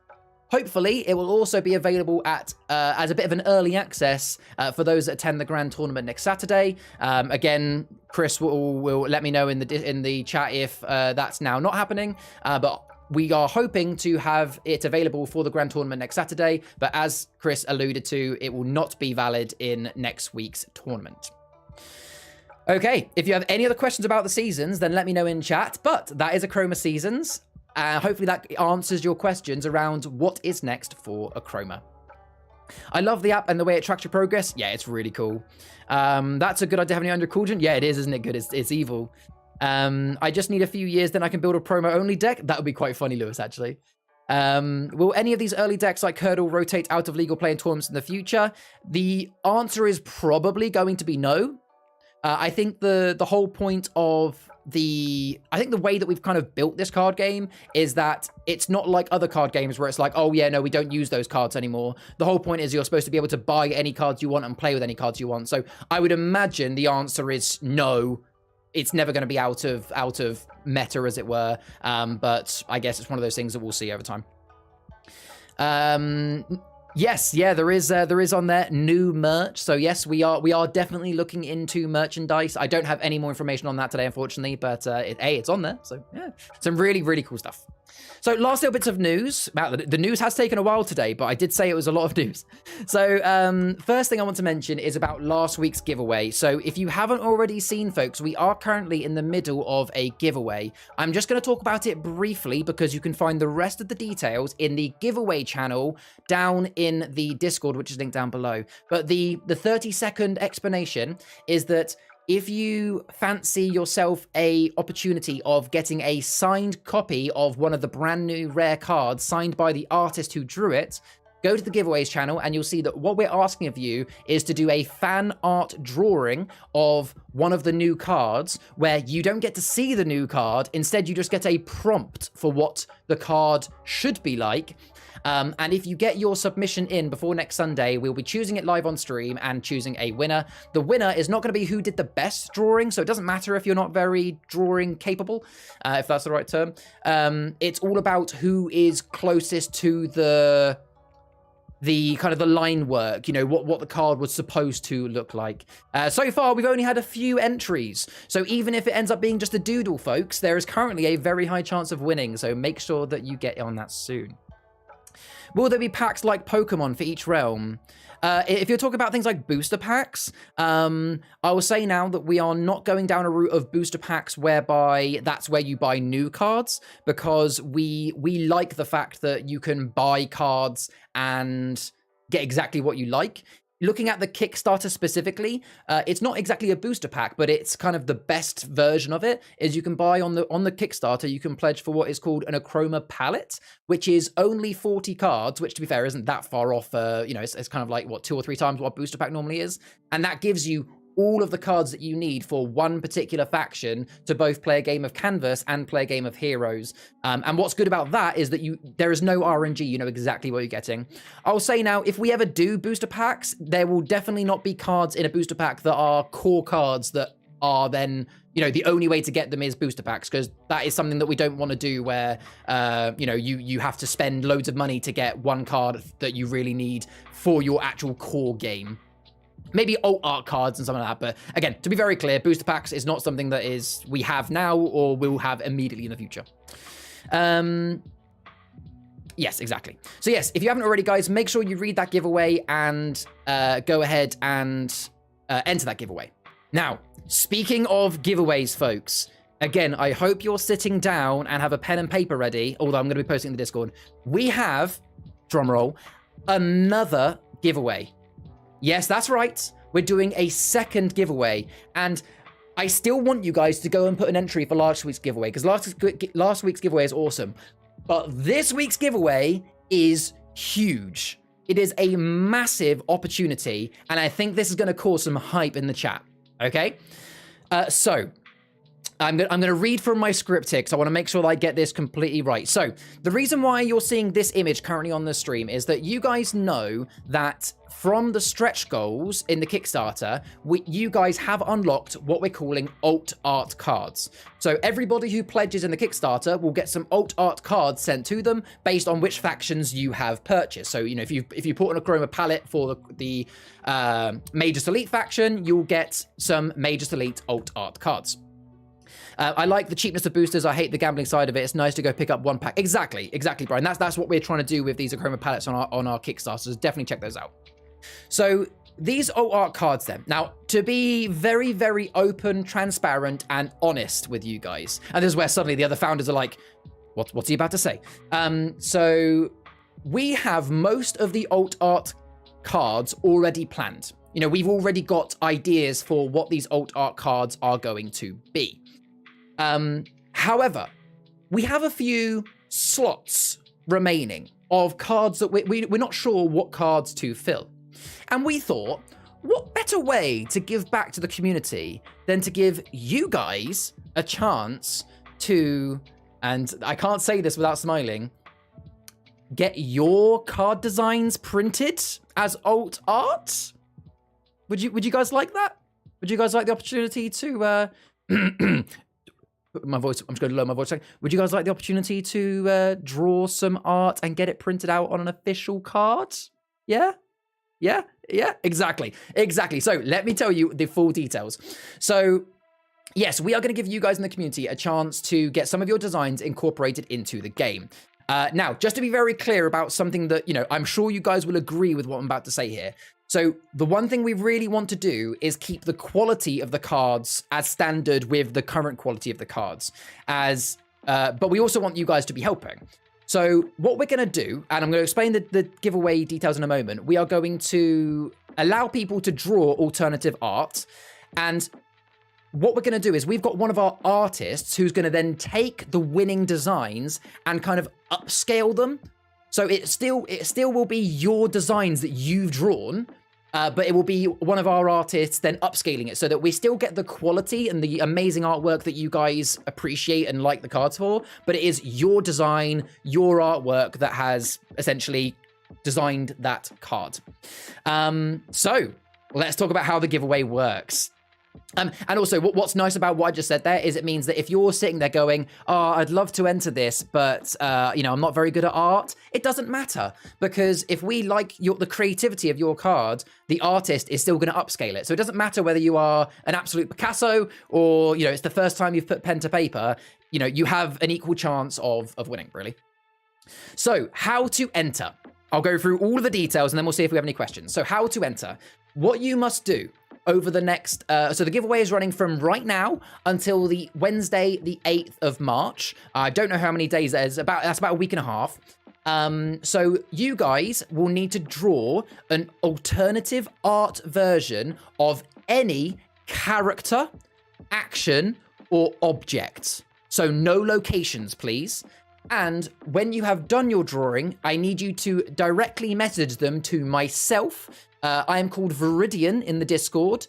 hopefully it will also be available at as a bit of an early access for those that attend the Grand Tournament next Saturday. Again, Chris will let me know in the chat if that's now not happening, but we are hoping to have it available for the Grand Tournament next Saturday, but as Chris alluded to, it will not be valid in next week's tournament. Okay, if you have any other questions about the seasons, then let me know in chat, but that is Achroma Seasons. Hopefully that answers your questions around what is next for Achroma. I love the app and the way it tracks your progress. Yeah, it's really cool. That's a good idea having it under Cauldron. Yeah, it is, isn't it good? It's evil. I just need a few years, then I can build a promo-only deck. That would be quite funny, Lewis, actually. Will any of these early decks like Curdle rotate out of legal play in tournaments in the future? The answer is probably going to be no. I think the whole point of the way that we've kind of built this card game is that it's not like other card games where it's like, oh yeah, no, we don't use those cards anymore. The whole point is you're supposed to be able to buy any cards you want and play with any cards you want. So I would imagine the answer is no. It's never going to be out of meta, as it were. But I guess it's one of those things that we'll see over time. Yes, yeah, there is on there new merch. So yes, we are definitely looking into merchandise. I don't have any more information on that today, unfortunately, but it's on there. So yeah, some really, really cool stuff. So last little bits of news. The news has taken a while today, but I did say it was a lot of news. So first thing I want to mention is about last week's giveaway. So if you haven't already seen, folks, we are currently in the middle of a giveaway. I'm just going to talk about it briefly because you can find the rest of the details in the giveaway channel down in the Discord, which is linked down below. But the 30-second explanation is that if you fancy yourself a opportunity of getting a signed copy of one of the brand new rare cards signed by the artist who drew it, go to the giveaways channel and you'll see that what we're asking of you is to do a fan art drawing of one of the new cards where you don't get to see the new card. Instead, you just get a prompt for what the card should be like. And if you get your submission in before next Sunday, we'll be choosing it live on stream and choosing a winner. The winner is not going to be who did the best drawing, so it doesn't matter if you're not very drawing capable, if that's the right term. It's all about who is closest to the kind of the line work, you know, what the card was supposed to look like. So far, we've only had a few entries. So even if it ends up being just a doodle, folks, there is currently a very high chance of winning. So make sure that you get on that soon. Will there be packs like Pokemon for each realm? If you're talking about things like booster packs, I will say now that we are not going down a route of booster packs whereby that's where you buy new cards, because we like the fact that you can buy cards and get exactly what you like. Looking at the Kickstarter specifically, it's not exactly a booster pack, but it's kind of the best version of it. Is you can buy on the Kickstarter, you can pledge for what is called an Achroma palette, which is only 40 cards, which to be fair isn't that far off. You know, it's kind of like what 2 or 3 times what a booster pack normally is, and that gives you all of the cards that you need for one particular faction to both play a game of Canvas and play a game of Heroes. And what's good about that is that there is no RNG, you know exactly what you're getting. I'll say now, if we ever do booster packs, there will definitely not be cards in a booster pack that are core cards that are then, you know, the only way to get them is booster packs, because that is something that we don't want to do where, you know, you have to spend loads of money to get one card that you really need for your actual core game. Maybe alt art cards and something like that. But again, to be very clear, booster packs is not something that we have now or will have immediately in the future. Yes, exactly. So yes, if you haven't already, guys, make sure you read that giveaway and go ahead and enter that giveaway. Now, speaking of giveaways, folks, again, I hope you're sitting down and have a pen and paper ready, although I'm going to be posting in the Discord. We have, drumroll, another giveaway. Yes, that's right. We're doing a second giveaway, and I still want you guys to go and put an entry for last week's giveaway, because last week's giveaway is awesome. But this week's giveaway is huge. It is a massive opportunity, and I think this is going to cause some hype in the chat. Okay? So, I'm going to read from my script here because I want to make sure that I get this completely right. So the reason why you're seeing this image currently on the stream is that you guys know that from the stretch goals in the Kickstarter, you guys have unlocked what we're calling alt art cards. So everybody who pledges in the Kickstarter will get some alt art cards sent to them based on which factions you have purchased. So, you know, if you put an Achroma palette for the Major Elite faction, you'll get some Major Elite alt art cards. I like the cheapness of boosters. I hate the gambling side of it. It's nice to go pick up one pack. Exactly, Brian. That's what we're trying to do with these Achroma palettes on our Kickstarters. Definitely check those out. So these alt art cards then. Now, to be very, very open, transparent, and honest with you guys, and this is where suddenly the other founders are like, what's he about to say? So we have most of the alt art cards already planned. You know, we've already got ideas for what these alt art cards are going to be. However, we have a few slots remaining of cards that we're not sure what cards to fill. And we thought, what better way to give back to the community than to give you guys a chance to, and I can't say this without smiling, get your card designs printed as alt art? Would you guys like that? Would you guys like the opportunity to my voice, I'm just going to lower my voice. Would you guys like the opportunity to draw some art and get it printed out on an official card? Yeah, exactly. So let me tell you the full details. So yes, we are going to give you guys in the community a chance to get some of your designs incorporated into the game. Now, just to be very clear about something that, you know, I'm sure you guys will agree with what I'm about to say here. So the one thing we really want to do is keep the quality of the cards as standard with the current quality of the cards, but we also want you guys to be helping. So what we're going to do, and I'm going to explain the giveaway details in a moment, we are going to allow people to draw alternative art. And what we're going to do is we've got one of our artists who's going to then take the winning designs and kind of upscale them. So it still will be your designs that you've drawn, but it will be one of our artists then upscaling it so that we still get the quality and the amazing artwork that you guys appreciate and like the cards for, but it is your design, your artwork that has essentially designed that card. So let's talk about how the giveaway works. And also, what's nice about what I just said there is it means that if you're sitting there going, oh, I'd love to enter this, but, you know, I'm not very good at art, it doesn't matter. Because if we like the creativity of your card, the artist is still going to upscale it. So it doesn't matter whether you are an absolute Picasso or, you know, it's the first time you've put pen to paper, you know, you have an equal chance of winning, really. So how to enter. I'll go through all of the details and then we'll see if we have any questions. So how to enter. What you must do over the next, so the giveaway is running from right now until the Wednesday, the 8th of March. I don't know how many days that is, that's about a week and a half. So you guys will need to draw an alternative art version of any character, action, or object. So no locations, please. And when you have done your drawing, I need you to directly message them to myself. I am called Viridian in the Discord.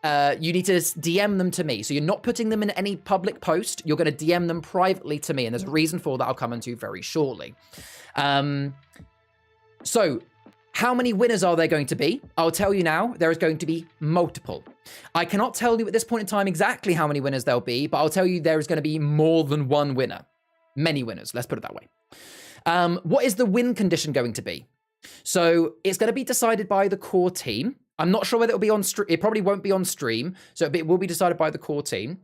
You need to DM them to me. So you're not putting them in any public post. You're going to DM them privately to me. And there's a reason for that I'll come into very shortly. So how many winners are there going to be? I'll tell you now, there is going to be multiple. I cannot tell you at this point in time exactly how many winners there'll be, but I'll tell you there is going to be more than one winner. Many winners, let's put it that way. What is the win condition going to be? So it's going to be decided by the core team. I'm not sure whether it'll be on stream. It probably won't be on stream. So it will be decided by the core team.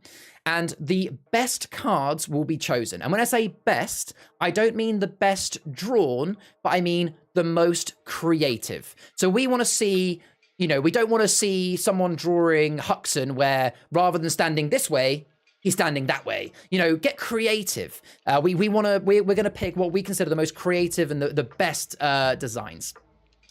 And the best cards will be chosen. And when I say best, I don't mean the best drawn, but I mean the most creative. So we want to see, you know, we don't want to see someone drawing Huxon where rather than standing this way, he's standing that way. You know, get creative. We're going to pick what we consider the most creative and the best designs.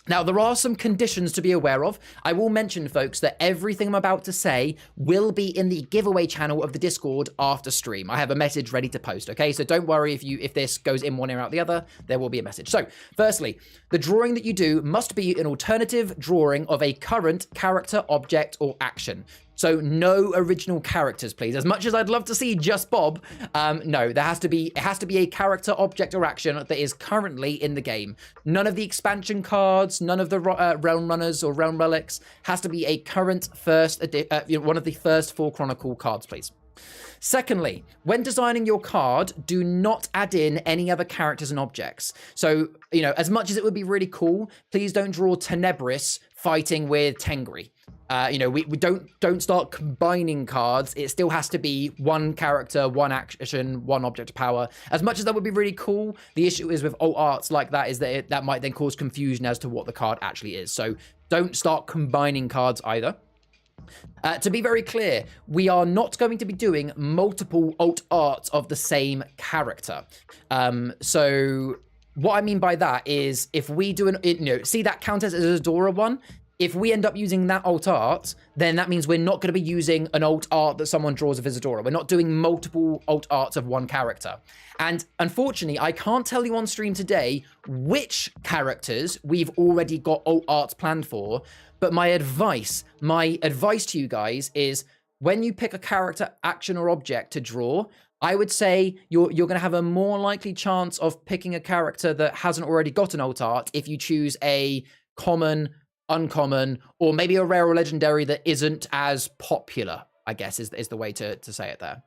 Now, there are some conditions to be aware of. I will mention, folks, that everything I'm about to say will be in the giveaway channel of the Discord after stream. I have a message ready to post, okay? So don't worry if this goes in one ear out the other, there will be a message. So, firstly, the drawing that you do must be an alternative drawing of a current character, object, or action. So no original characters, please. As much as I'd love to see just Bob, no, it has to be a character, object, or action that is currently in the game. None of the expansion cards, none of the realm runners or realm relics. Has to be a current one of the first 4 Chronicle cards, please. Secondly, when designing your card, do not add in any other characters and objects. So, as much as it would be really cool, please don't draw Tenebris fighting with Tengri. We don't start combining cards. It still has to be one character, one action, one object of power. As much as that would be really cool, the issue is with alt arts like that is that that might then cause confusion as to what the card actually is. So don't start combining cards either. To be very clear, we are not going to be doing multiple alt arts of the same character. So what I mean by that is if we do see that Countess as Adora one, if we end up using that alt art, then that means we're not going to be using an alt art that someone draws of Isadora. We're not doing multiple alt arts of one character. And unfortunately, I can't tell you on stream today which characters we've already got alt arts planned for, but my advice to you guys is when you pick a character, action, or object to draw, I would say you're going to have a more likely chance of picking a character that hasn't already got an alt art if you choose a common, uncommon, or maybe a rare or legendary that isn't as popular, I guess is the way to say it there.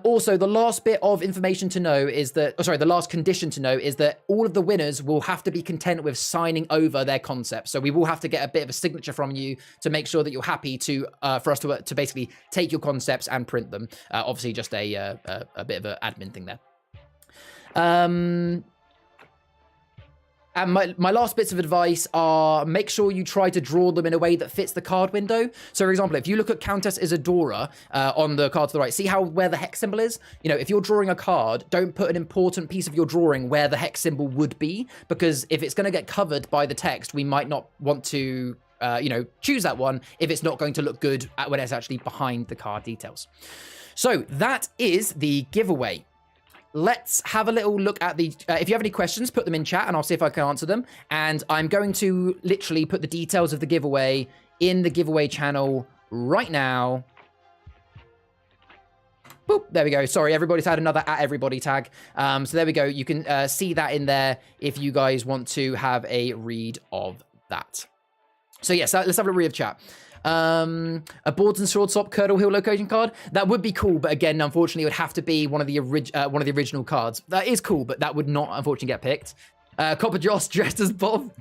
Also, the last bit of information to know is that, the last condition to know is that all of the winners will have to be content with signing over their concepts. So we will have to get a bit of a signature from you to make sure that you're happy for us to basically take your concepts and print them. Obviously, just a bit of an admin thing there. And my last bits of advice are make sure you try to draw them in a way that fits the card window. So, for example, if you look at Countess Isadora on the card to the right, see where the hex symbol is? If you're drawing a card, don't put an important piece of your drawing where the hex symbol would be, because if it's going to get covered by the text, we might not want to, choose that one if it's not going to look good when it's actually behind the card details. So that is the giveaway. Let's have a little look at the, if you have any questions, put them in chat and I'll see if I can answer them. And I'm going to literally put the details of the giveaway in the giveaway channel right now. Boop, there we go. Sorry, everybody's had another @everybody tag. So there we go. You can see that in there if you guys want to have a read of that. So yes, let's have a read of chat. A Boards and Sword Swap Curdle Hill location card. That would be cool, but again, unfortunately, it would have to be one of the original cards. That is cool, but that would not unfortunately get picked. Copper Joss dressed as Bob.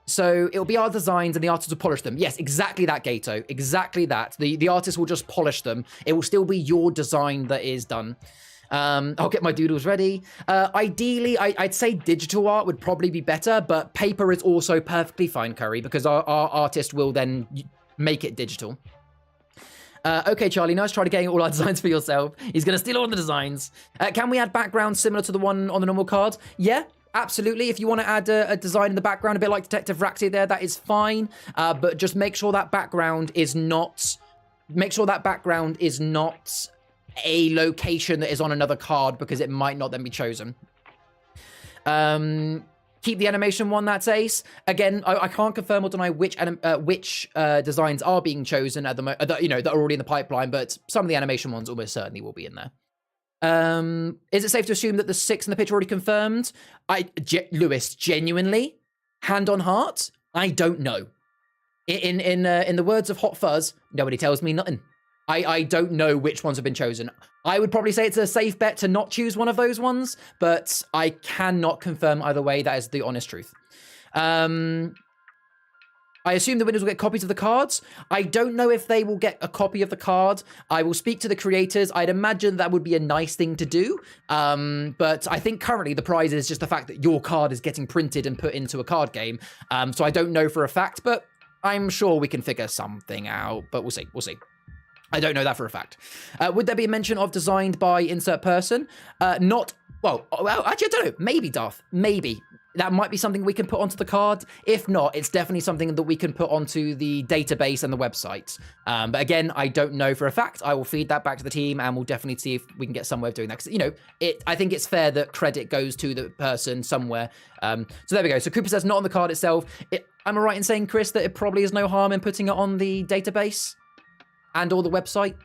So it'll be our designs and the artists will polish them. Yes, exactly that, Gato. Exactly that. The artist will just polish them. It will still be your design that is done. I'll get my doodles ready. Ideally, I'd say digital art would probably be better, but paper is also perfectly fine, Curry, because our artist will then make it digital. Okay, Charlie, nice try to getting all our designs for yourself. He's going to steal all the designs. Can we add backgrounds similar to the one on the normal card? Yeah, absolutely. If you want to add a design in the background, a bit like Detective Raxi there, that is fine. But just make sure that background is not... a location that is on another card, because it might not then be chosen. Keep the animation one, that's ace. Again, I can't confirm or deny which designs are being chosen at the moment, that are already in the pipeline, but some of the animation ones almost certainly will be in there. Is it safe to assume that the 6 in the picture already confirmed? Lewis, genuinely, hand on heart, I don't know. In the words of Hot Fuzz, nobody tells me nothing. I don't know which ones have been chosen. I would probably say it's a safe bet to not choose one of those ones, but I cannot confirm either way. That is the honest truth. I assume the winners will get copies of the cards. I don't know if they will get a copy of the card. I will speak to the creators. I'd imagine that would be a nice thing to do. But I think currently the prize is just the fact that your card is getting printed and put into a card game. So I don't know for a fact, but I'm sure we can figure something out. But we'll see. We'll see. I don't know that for a fact. Would there be a mention of designed by insert person? Not, well, actually, I don't know. Maybe, Darth. Maybe. That might be something we can put onto the card. If not, it's definitely something that we can put onto the database and the website. But again, I don't know for a fact. I will feed that back to the team, and we'll definitely see if we can get some way of doing that. Because, you know, I think it's fair that credit goes to the person somewhere. So there we go. So Cooper says not on the card itself. Am I right in saying, Chris, that it probably is no harm in putting it on the database and or the website?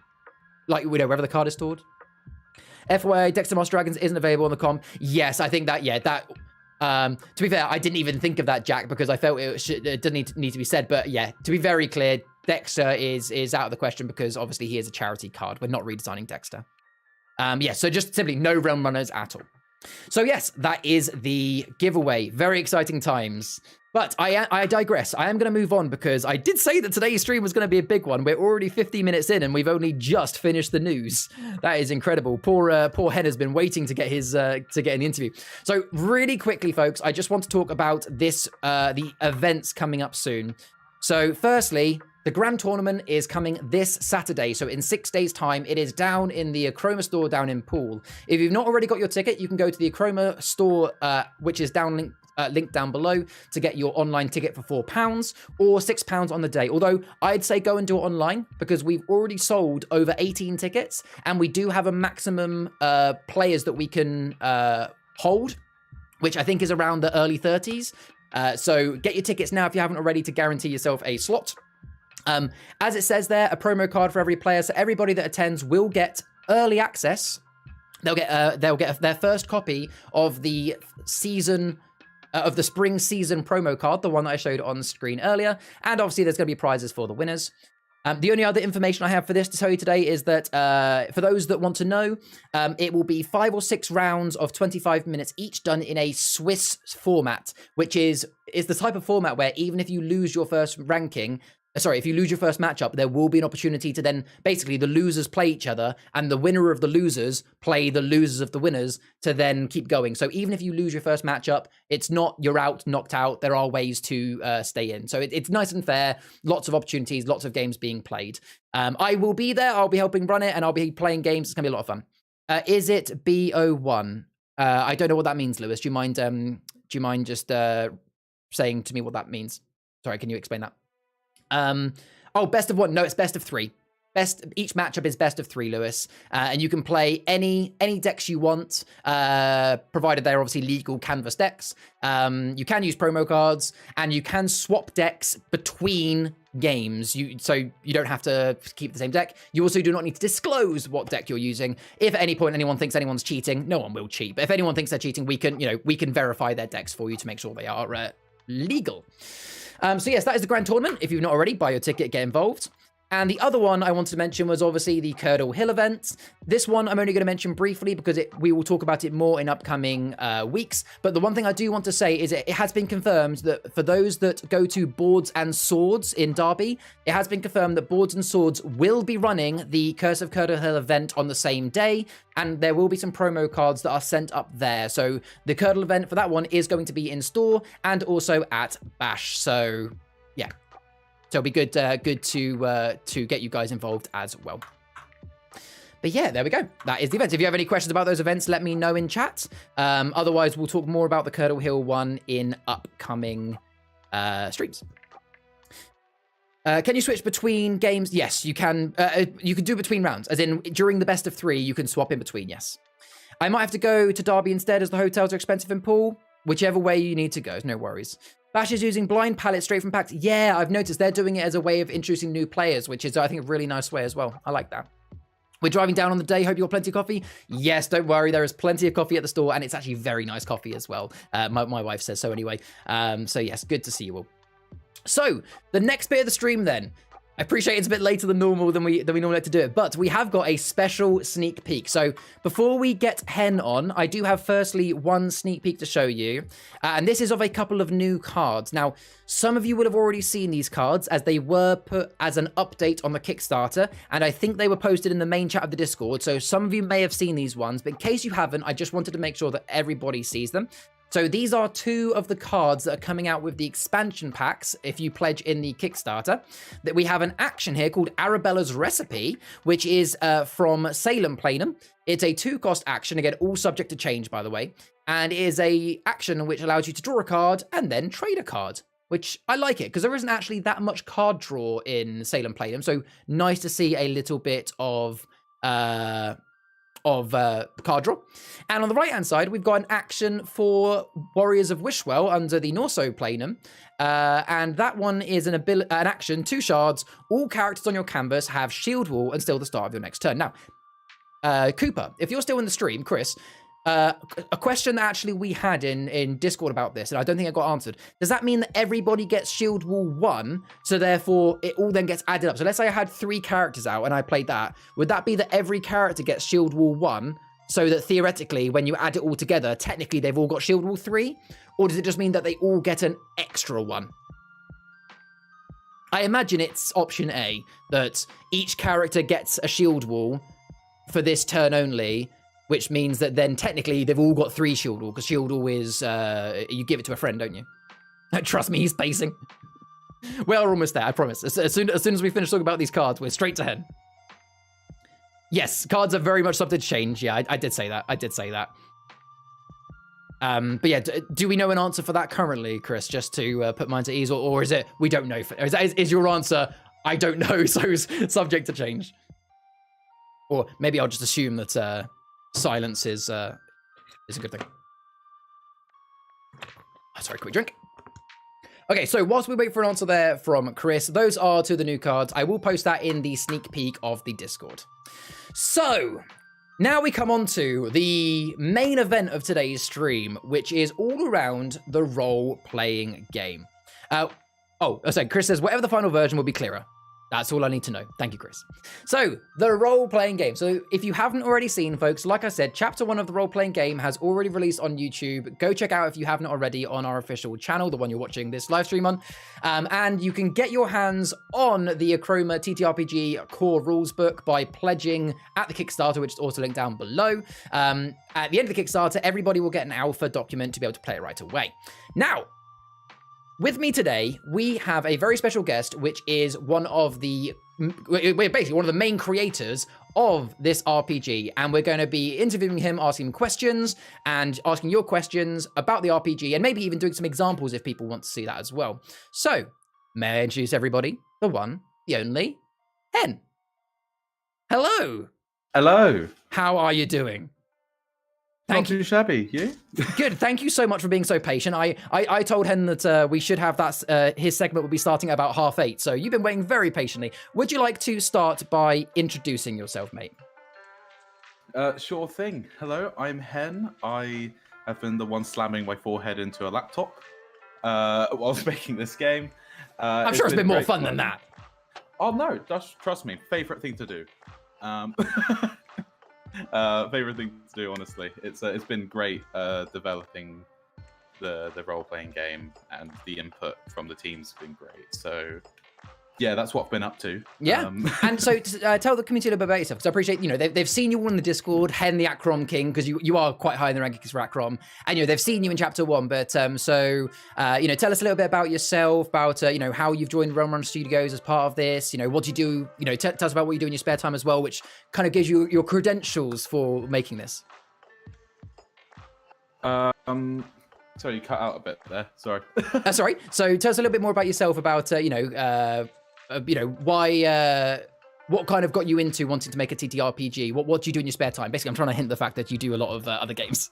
Like, you know, wherever the card is stored? FYI, Dexter Master Dragons isn't available on the com. Yes, I think that, yeah, that... to be fair, I didn't even think of that, Jack, because I felt it didn't need to be said. But yeah, to be very clear, Dexter is out of the question because obviously he is a charity card. We're not redesigning Dexter. Yeah, so just simply no Realm Runners at all. So yes, that is the giveaway. Very exciting times. But I digress. I am going to move on because I did say that today's stream was going to be a big one. We're already 50 minutes in and we've only just finished the news. That is incredible. Poor Hen has been waiting to get his to get an interview. So really quickly, folks, I just want to talk about this the events coming up soon. So firstly, the Grand Tournament is coming this Saturday. So in 6 days' time, it is down in the Achroma store down in Poole. If you've not already got your ticket, you can go to the Achroma store, which is linked down below to get your online ticket for £4 or £6 on the day. Although I'd say go and do it online because we've already sold over 18 tickets and we do have a maximum players that we can hold, which I think is around the early 30s. So get your tickets now if you haven't already to guarantee yourself a slot. As it says there, a promo card for every player. So everybody that attends will get early access. They'll get their first copy of the season of the spring season promo card, the one that I showed on the screen earlier. And obviously there's going to be prizes for the winners. The only other information I have for this to tell you today is that for those that want to know, it will be 5 or 6 rounds of 25 minutes each done in a Swiss format, which is the type of format where even if you lose your first ranking, if you lose your first matchup, there will be an opportunity to then, basically, the losers play each other, and the winner of the losers play the losers of the winners to then keep going. So even if you lose your first matchup, it's not you're out, knocked out. There are ways to stay in. So it's nice and fair. Lots of opportunities, lots of games being played. I will be there. I'll be helping run it, and I'll be playing games. It's going to be a lot of fun. Is it BO1? I don't know what that means, Lewis. Do you mind just saying to me what that means? Sorry, can you explain that? Best of 1. No, it's best of 3. Each matchup is best of 3, Lewis. And you can play any decks you want, provided they're obviously legal canvas decks. You can use promo cards, and you can swap decks between games. So you don't have to keep the same deck. You also do not need to disclose what deck you're using. If at any point anyone thinks anyone's cheating, no one will cheat. But if anyone thinks they're cheating, we can verify their decks for you to make sure they are legal. So yes, that is the Grand Tournament. If you've not already, buy your ticket, get involved. And the other one I wanted to mention was obviously the Curdle Hill event. This one I'm only going to mention briefly because we will talk about it more in upcoming weeks. But the one thing I do want to say is it has been confirmed that for those that go to Boards and Swords in Derby, it has been confirmed that Boards and Swords will be running the Curse of Curdle Hill event on the same day. And there will be some promo cards that are sent up there. So the Curdle event for that one is going to be in store and also at Bash. So yeah. So it'll be good to get you guys involved as well. But yeah, there we go. That is the event. If you have any questions about those events, let me know in chat. Otherwise, we'll talk more about the Curdle Hill one in upcoming streams. Can you switch between games? Yes, you can. You can do between rounds, as in during the best of 3, you can swap in between, yes. I might have to go to Derby instead as the hotels are expensive in Poole. Whichever way you need to go, no worries. Bash is using blind pallets straight from packs. Yeah, I've noticed they're doing it as a way of introducing new players, which is, I think, a really nice way as well. I like that. We're driving down on the day. Hope you got plenty of coffee. Yes, don't worry. There is plenty of coffee at the store, and it's actually very nice coffee as well. My wife says so anyway. So yes, good to see you all. So the next bit of the stream then. I appreciate it's a bit later than normal than we normally like to do it, but we have got a special sneak peek. So before we get Hen on, I do have firstly one sneak peek to show you, and this is of a couple of new cards. Now, some of you will have already seen these cards as they were put as an update on the Kickstarter, and I think they were posted in the main chat of the Discord, so some of you may have seen these ones, but in case you haven't, I just wanted to make sure that everybody sees them. So these are 2 of the cards that are coming out with the expansion packs if you pledge in the Kickstarter. That we have an action here called Arabella's Recipe, which is from Salem Planum. It's a 2-cost action, again, all subject to change, by the way. And it is a action which allows you to draw a card and then trade a card, which I like it because there isn't actually that much card draw in Salem Planum. So nice to see a little bit of card draw. And on the right hand side, we've got an action for Warriors of Wishwell under the Norso Planum. And that one is an action, 2 shards. All characters on your canvas have shield wall until the start of your next turn. Now, Cooper, if you're still in the stream, Chris, a question that actually we had in Discord about this, and I don't think it got answered. Does that mean that everybody gets Shield Wall 1, so therefore it all then gets added up? So let's say I had 3 characters out and I played that. Would that be that every character gets Shield Wall 1, so that theoretically, when you add it all together, technically they've all got Shield Wall 3? Or does it just mean that they all get an extra one? I imagine it's option A, that each character gets a Shield Wall for this turn only, which means that then technically they've all got 3 shield wall, because shield wall is, you give it to a friend, don't you? Trust me, he's pacing. We're almost there, I promise. As soon as we finish talking about these cards, we're straight to hen. Yes, cards are very much subject to change. Yeah, I did say that. But yeah, do we know an answer for that currently, Chris, just to put mine to ease, or is it, we don't know? Is your answer, I don't know, so it's subject to change? Or maybe I'll just assume that silence is a good thing. Sorry, quick drink. Okay, so whilst we wait for an answer there from Chris, those are 2 of the new cards. I will post that in the sneak peek of the Discord. So, now we come on to the main event of today's stream, which is all around the role-playing game. So Chris says, whatever the final version will be clearer. That's all I need to know. Thank you, Chris. So, the role-playing game. So, if you haven't already seen, folks, like I said, Chapter 1 of the role-playing game has already released on YouTube. Go check out if you haven't already on our official channel, the one you're watching this live stream on. And you can get your hands on the Achroma TTRPG core rules book by pledging at the Kickstarter, which is also linked down below. At the end of the Kickstarter, everybody will get an alpha document to be able to play it right away. Now, with me today, we have a very special guest, which is we're basically one of the main creators of this RPG, and we're going to be interviewing him, asking him questions, and asking your questions about the RPG, and maybe even doing some examples if people want to see that as well. So, may I introduce everybody, the one, the only, Hen. Hello. Hello. How are you doing? Not too shabby, you? Good. Thank you so much for being so patient. I told Hen that we should have that, his segment will be starting at about 8:30, so you've been waiting very patiently. Would you like to start by introducing yourself, mate? Sure thing. Hello, I'm Hen. I have been the one slamming my forehead into a laptop whilst making this game. I'm sure it's been more fun than that. Oh no, trust me, favourite thing to do. Favorite thing to do, honestly. It's been great developing the role-playing game, and the input from the team's been great. So yeah, that's what I've been up to. Yeah. And so tell the community a little bit about yourself, because I appreciate, they've seen you all in the Discord, Hen the Acrom King, because you are quite high in the rankings for Acrom, and they've seen you in Chapter 1, but tell us a little bit about yourself, about how you've joined Realm Run Studios as part of this, what you do, tell us about what you do in your spare time as well, which kind of gives you your credentials for making this. Sorry, you cut out a bit there. Sorry. That's all right. So tell us a little bit more about yourself, about why, what kind of got you into wanting to make a TTRPG? What do you do in your spare time? Basically, I'm trying to hint the fact that you do a lot of other games.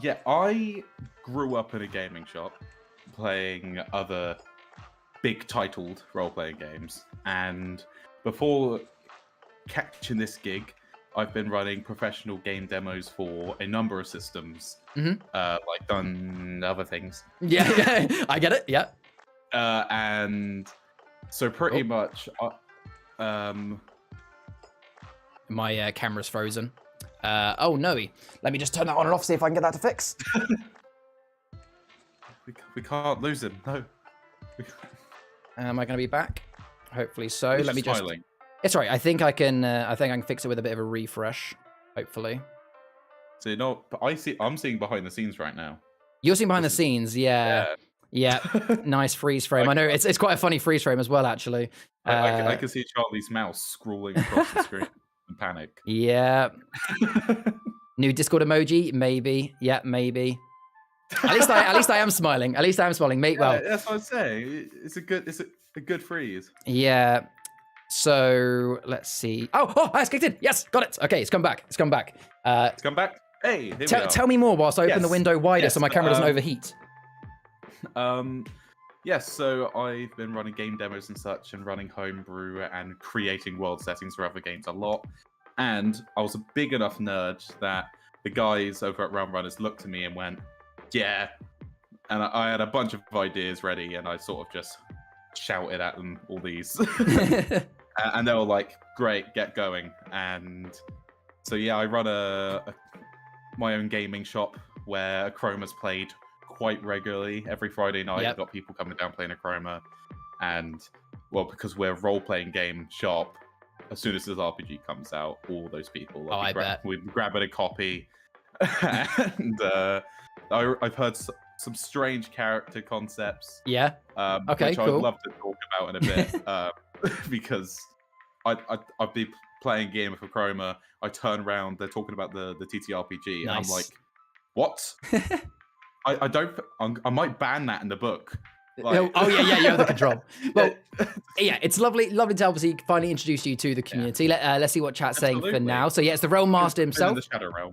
Yeah, I grew up in a gaming shop playing other big titled role-playing games, and before catching this gig, I've been running professional game demos for a number of systems, like done other things. Yeah, I get it. Yeah. And so pretty much, my camera's frozen. Oh no! Let me just turn that on and off. See if I can get that to fix. we can't lose him. No. Am I going to be back? Hopefully so. He's Let me just. smiling. It's all right. I think I can fix it with a bit of a refresh. Hopefully. So but I'm seeing behind the scenes right now. You're seeing behind the This is- scenes, yeah. Nice freeze frame. I know it's quite a funny freeze frame as well, actually. I can see Charlie's mouse scrolling across the screen in panic. Yeah. New Discord emoji, maybe. Yeah, maybe. At least I am smiling. At least I am smiling, mate. Yeah, Well, that's what I'm saying. It's a good freeze. yeah. So let's see. Oh, it's kicked in. Yes, got it. Okay, it's come back. It's come back. Let's come back. Hey, here we are. Tell me more whilst I open the window wider so my camera doesn't overheat. Yes, so I've been running game demos and such, and running homebrew and creating world settings for other games a lot. And I was a big enough nerd that the guys over at Realm Runners looked at me and went, "Yeah." And I had a bunch of ideas ready, and I sort of just shouted at them all these. And they were like, "Great, get going." And so yeah, I run my own gaming shop where Achroma's played quite regularly. Every Friday night, I've got people coming down playing Achroma. And well, because we're a role-playing game shop, as soon as this RPG comes out, all those people we're grabbing a copy. And I've heard some strange character concepts. Yeah. Okay, which cool. I'd love to talk about in a bit. Because I'd be playing a game of Achroma, I turn around, they're talking about the TTRPG, and I'm like, what? I might ban that in the book. Like, oh yeah, you have the control. Well, yeah, it's lovely to obviously finally introduce you to the community. Let's see what chat's saying for now. So yeah, it's the Realm Master himself. In the Shadow Realm.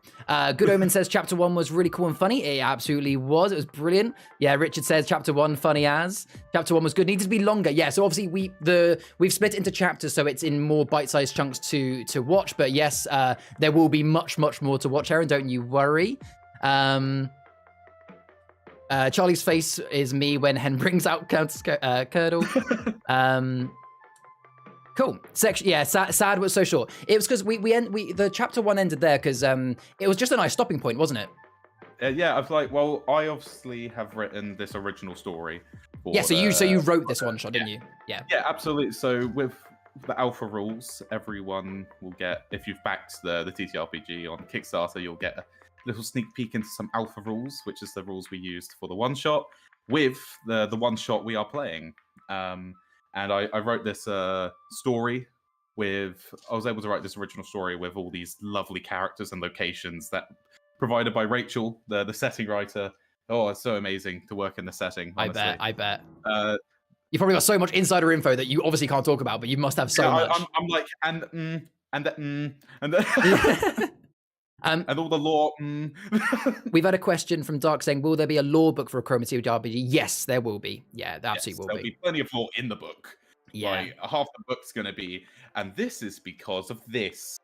Good Omen says chapter 1 was really cool and funny. It absolutely was. It was brilliant. Yeah, Richard says chapter 1 funny as. Chapter 1 was good. Needed to be longer. Yeah, so obviously we've split it into chapters, so it's in more bite-sized chunks to watch. But yes, there will be much more to watch, Aaron. Don't you worry. Charlie's face is me when Hen brings out Curdle. Cool. Section. Yeah. Sad was so short. It was because the chapter 1 ended there because it was just a nice stopping point, wasn't it? Yeah. I was like, well, I obviously have written this original story. So you wrote this one shot, didn't you? Yeah. Yeah, absolutely. So with the alpha rules, everyone will get, if you've backed the TTRPG on Kickstarter, you'll get a little sneak peek into some alpha rules, which is the rules we used for the one shot with the one shot we are playing. And I wrote this story I was able to write this original story with all these lovely characters and locations that provided by Rachel, the setting writer. Oh, it's so amazing to work in the setting. Honestly. I bet. You've probably got so much insider info that you obviously can't talk about, but you must have so much. I'm like, and all the lore. We've had a question from Dark saying, will there be a lore book for Achroma TTRPG? Yes, there will be. Yeah, there absolutely will there'll be plenty of lore in the book. Yeah. Like, half the book's going to be, and this is because of this.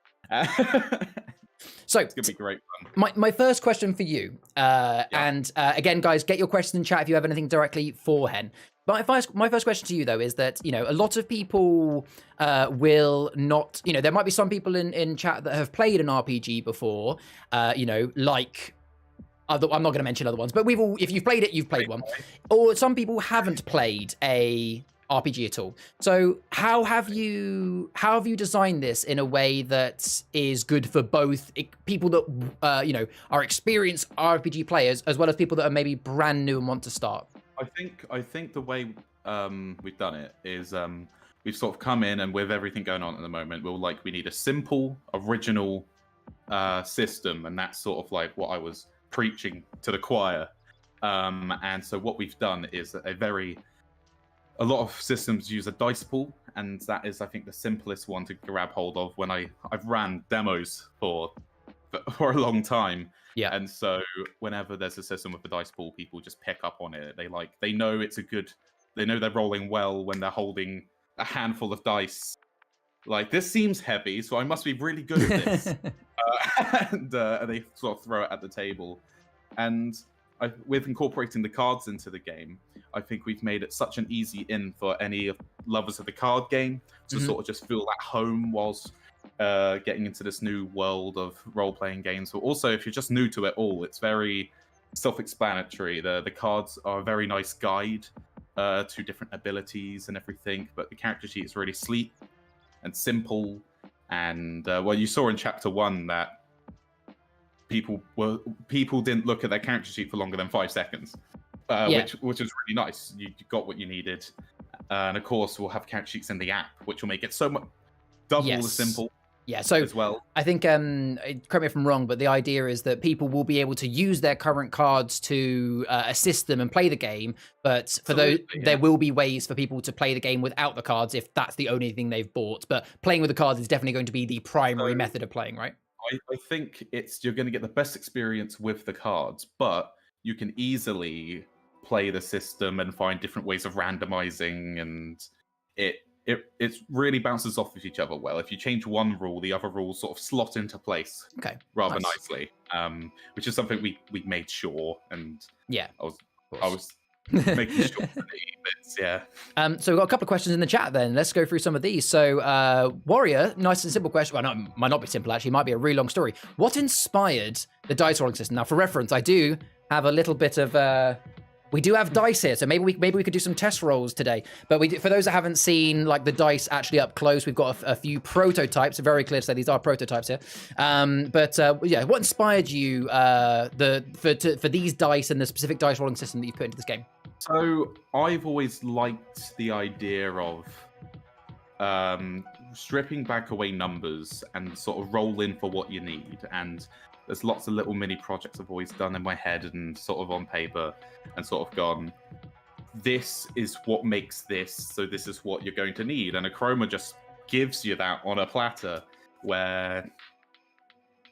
So it's going to be great fun. My first question for you, and again, guys, get your questions in chat if you have anything directly for Hen. But my first question to you, though, is that, a lot of people will not, there might be some people in chat that have played an RPG before, like, I'm not going to mention other ones, but if you've played it, you've played one. Or some people haven't played a RPG at all. So how have you designed this in a way that is good for both people that, are experienced RPG players, as well as people that are maybe brand new and want to start? I think the way we've done it is we've sort of come in, and with everything going on at the moment, we need a simple, original system, and that's sort of like what I was preaching to the choir. And so what we've done is a lot of systems use a dice pool, and that is, I think, the simplest one to grab hold of. When I've ran demos for a long time. Yeah. And so whenever there's a system with the dice pool, people just pick up on it. They know they know they're rolling well when they're holding a handful of dice. Like, this seems heavy, so I must be really good at this. And they sort of throw it at the table. And with incorporating the cards into the game, I think we've made it such an easy in for any lovers of the card game to sort of just feel at home whilst getting into this new world of role-playing games. But also, if you're just new to it all, it's very self-explanatory. The cards are a very nice guide to different abilities and everything, but the character sheet is really sleek and simple. And you saw in chapter 1 that people didn't look at their character sheet for longer than 5 seconds, which is really nice. You got what you needed, and of course we'll have character sheets in the app, which will make it so much double as simple. Yeah, so as well. I think, correct me if I'm wrong, but the idea is that people will be able to use their current cards to assist them and play the game. But for those, there will be ways for people to play the game without the cards if that's the only thing they've bought. But playing with the cards is definitely going to be the primary method of playing, right? I think you're going to get the best experience with the cards, but you can easily play the system and find different ways of randomizing, and it really bounces off of each other well. If you change one rule, the other rules sort of slot into place rather nicely, which is something we made sure, and I was making sure for the bits, So we've got a couple of questions in the chat then. Let's go through some of these. So Warrior, nice and simple question. Well, no, might not be simple actually, might be a really long story. What inspired the dice rolling system? Now for reference, I do have a little bit of we do have dice here, so maybe we could do some test rolls today. But for those that haven't seen like the dice actually up close, we've got a few prototypes. Very clear to say these are prototypes here. What inspired you for these dice and the specific dice rolling system that you put into this game? So I've always liked the idea of stripping back away numbers and sort of roll in for what you need. And there's lots of little mini projects I've always done in my head and sort of on paper and sort of gone, this is what makes this, so this is what you're going to need. And Achroma just gives you that on a platter where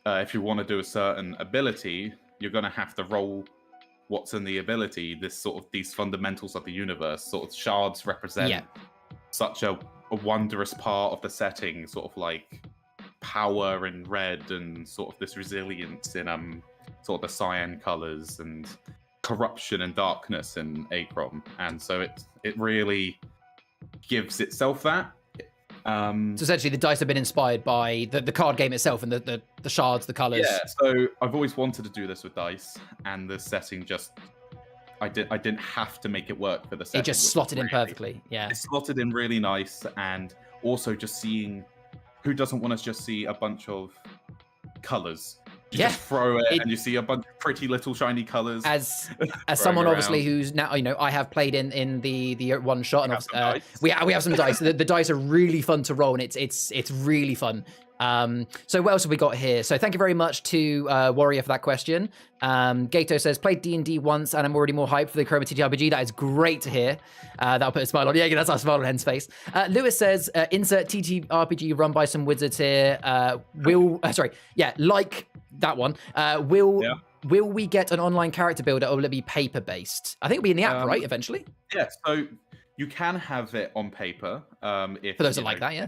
if you want to do a certain ability, you're going to have to roll what's in the ability, these fundamentals of the universe. Sort of shards represent such a wondrous part of the setting, sort of like power in red and sort of this resilience in sort of the cyan colors and corruption and darkness in Achroma, and so it really gives itself that. So essentially the dice have been inspired by the card game itself and the shards, the colors. So I've always wanted to do this with dice, and the setting just I didn't have to make it work for the setting. It just slotted in perfectly. It slotted in really nice, and also just seeing, who doesn't want to just see a bunch of colors? You just throw it and you see a bunch of pretty little shiny colors. As someone obviously who's now, I have played in the one shot, and we have some dice. The dice are really fun to roll, and it's really fun. So what else have we got here? So thank you very much to Warrior for that question. Gato says, played D&D once and I'm already more hyped for the Achroma TTRPG. That is great to hear. That'll put a smile on. Yeah, that's our smile on Hen's face. Lewis says, insert TTRPG run by some wizards here. Like that one. Will we get an online character builder, or will it be paper-based? I think it'll be in the app, right, eventually? Yeah, so you can have it on paper. If for those that like that, yeah.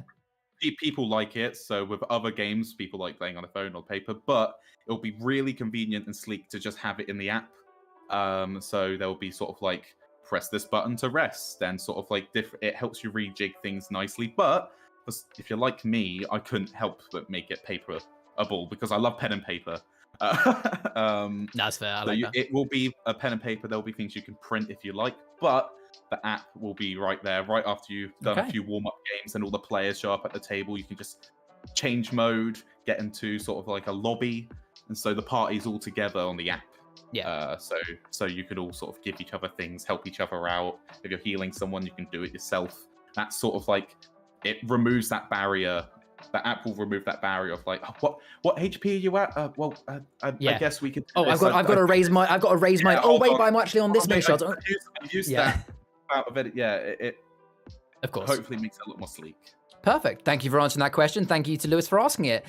People like it, so with other games, people like playing on a phone or paper, but it'll be really convenient and sleek to just have it in the app. So there'll be sort of like, press this button to rest, and sort of like it helps you rejig things nicely. But if you're like me, I couldn't help but make it paperable because I love pen and paper. That's fair. I like that. It will be a pen and paper. There'll be things you can print if you like, but the app will be right there, right after you've done a few warm-up games and all the players show up at the table. You can just change mode, get into sort of like a lobby, and so the party's all together on the app. Yeah. So you could all sort of give each other things, help each other out. If you're healing someone, you can do it yourself. That's sort of like, it removes that barrier. The app will remove that barrier of like, oh, what HP are you at? I guess we could. I've got to raise my. Oh wait, but I'm actually on this shot. I've used that out of it. Yeah, it of course hopefully makes it a lot more sleek. Perfect. Thank you for answering that question. Thank you to Lewis for asking it.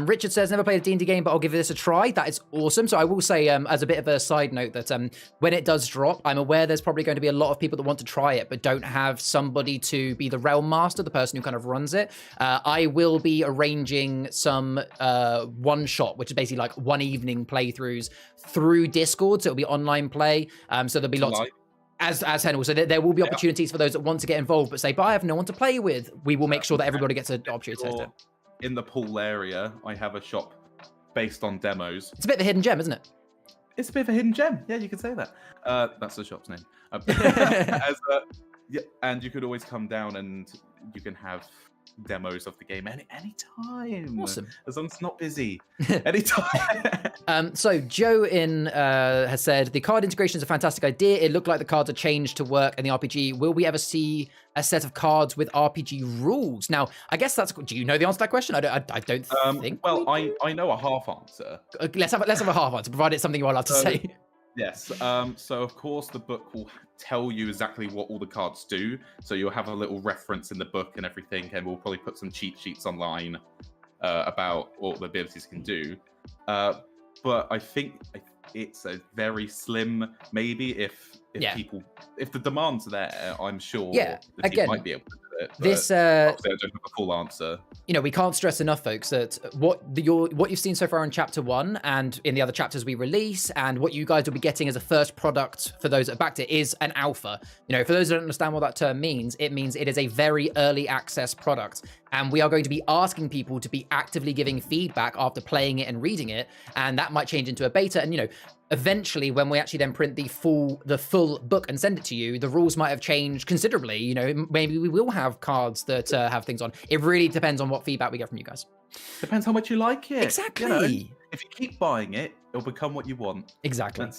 Richard says, never played a D&D game, but I'll give this a try. That is awesome. So I will say, as a bit of a side note, that when it does drop, I'm aware there's probably going to be a lot of people that want to try it, but don't have somebody to be the realm master, the person who kind of runs it. I will be arranging some one-shot, which is basically like one evening playthroughs through Discord. So it'll be online play. So there'll be lots of... As Hen will, so there will be opportunities for those that want to get involved, but say, but I have no one to play with. We will make sure that everybody gets an opportunity to test it. In the pool area, I have a shop based on demos. It's a bit of a hidden gem, isn't it? It's a bit of a hidden gem. Yeah, you could say that. That's the shop's name. And you could always come down and you can have demos of the game anytime. Awesome. As long as it's not busy. Anytime. So Joe has said, the card integration is a fantastic idea. It looked like the cards are changed to work in the RPG. Will we ever see a set of cards with RPG rules? Now, I guess do you know the answer to that question? I don't think. Well, I know a half answer. Let's have a half answer, provided it's something you're allowed to say. Yes. So of course the book will tell you exactly what all the cards do. So you'll have a little reference in the book and everything, and we'll probably put some cheat sheets online about what the abilities can do. But I think it's a very slim maybe if the demand's there. I'm sure the team might be able to do it. But I don't have a full answer. We can't stress enough, folks, that what you've seen so far in chapter 1 and in the other chapters we release, and what you guys will be getting as a first product for those that have backed it, is an alpha. For those that don't understand what that term means, it means it is a very early access product, and we are going to be asking people to be actively giving feedback after playing it and reading it, and that might change into a beta. And eventually, when we actually then print the full book and send it to you, the rules might have changed considerably. Maybe we will have cards that have things on. It really depends on what feedback we get from you guys. Depends how much you like it. Exactly. If you keep buying it, it'll become what you want. Exactly.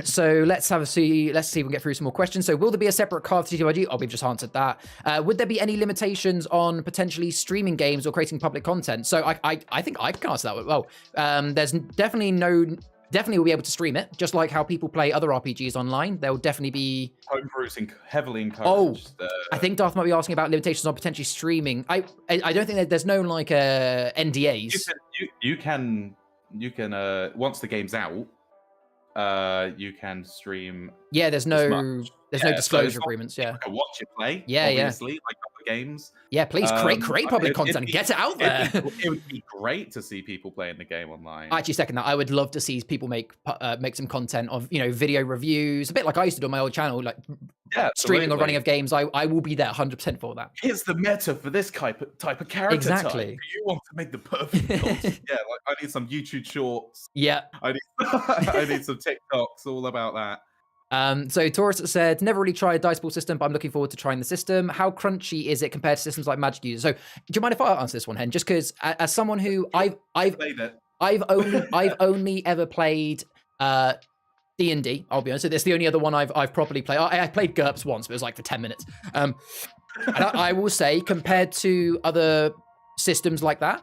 So let's see if we can get through some more questions. So will there be a separate card for TTRPG? Oh, we've just answered that. Would there be any limitations on potentially streaming games or creating public content? So I think I can answer that well. There's definitely will be able to stream it, just like how people play other RPGs online. There'll definitely be homebrewing heavily encouraged. I think Darth might be asking about limitations on potentially streaming. I don't think there's no NDAs. You can once the game's out, you can stream. Yeah, there's no disclosure agreements. Yeah, watch it play. Yeah, obviously, like other games. Yeah, please create public content. Get it out there. It would be great to see people playing the game online. I actually second that. I would love to see people make some content of video reviews, a bit like I used to do on my old channel, like streaming or running of games. I will be there 100% for that. Here's the meta for this type of character. Exactly. Type. You want to make the perfect content. I need some YouTube shorts. Yeah. I need some TikToks all about that. So Taurus said, never really tried a dice pool system, but I'm looking forward to trying the system. How crunchy is it compared to systems like Magic Users? So do you mind if I answer this one, Hen? Just because as someone who I've only ever played D&D, I'll be honest. So that's the only other one I've properly played. I played GURPS once, but it was like for 10 minutes. And I will say, compared to other systems like that,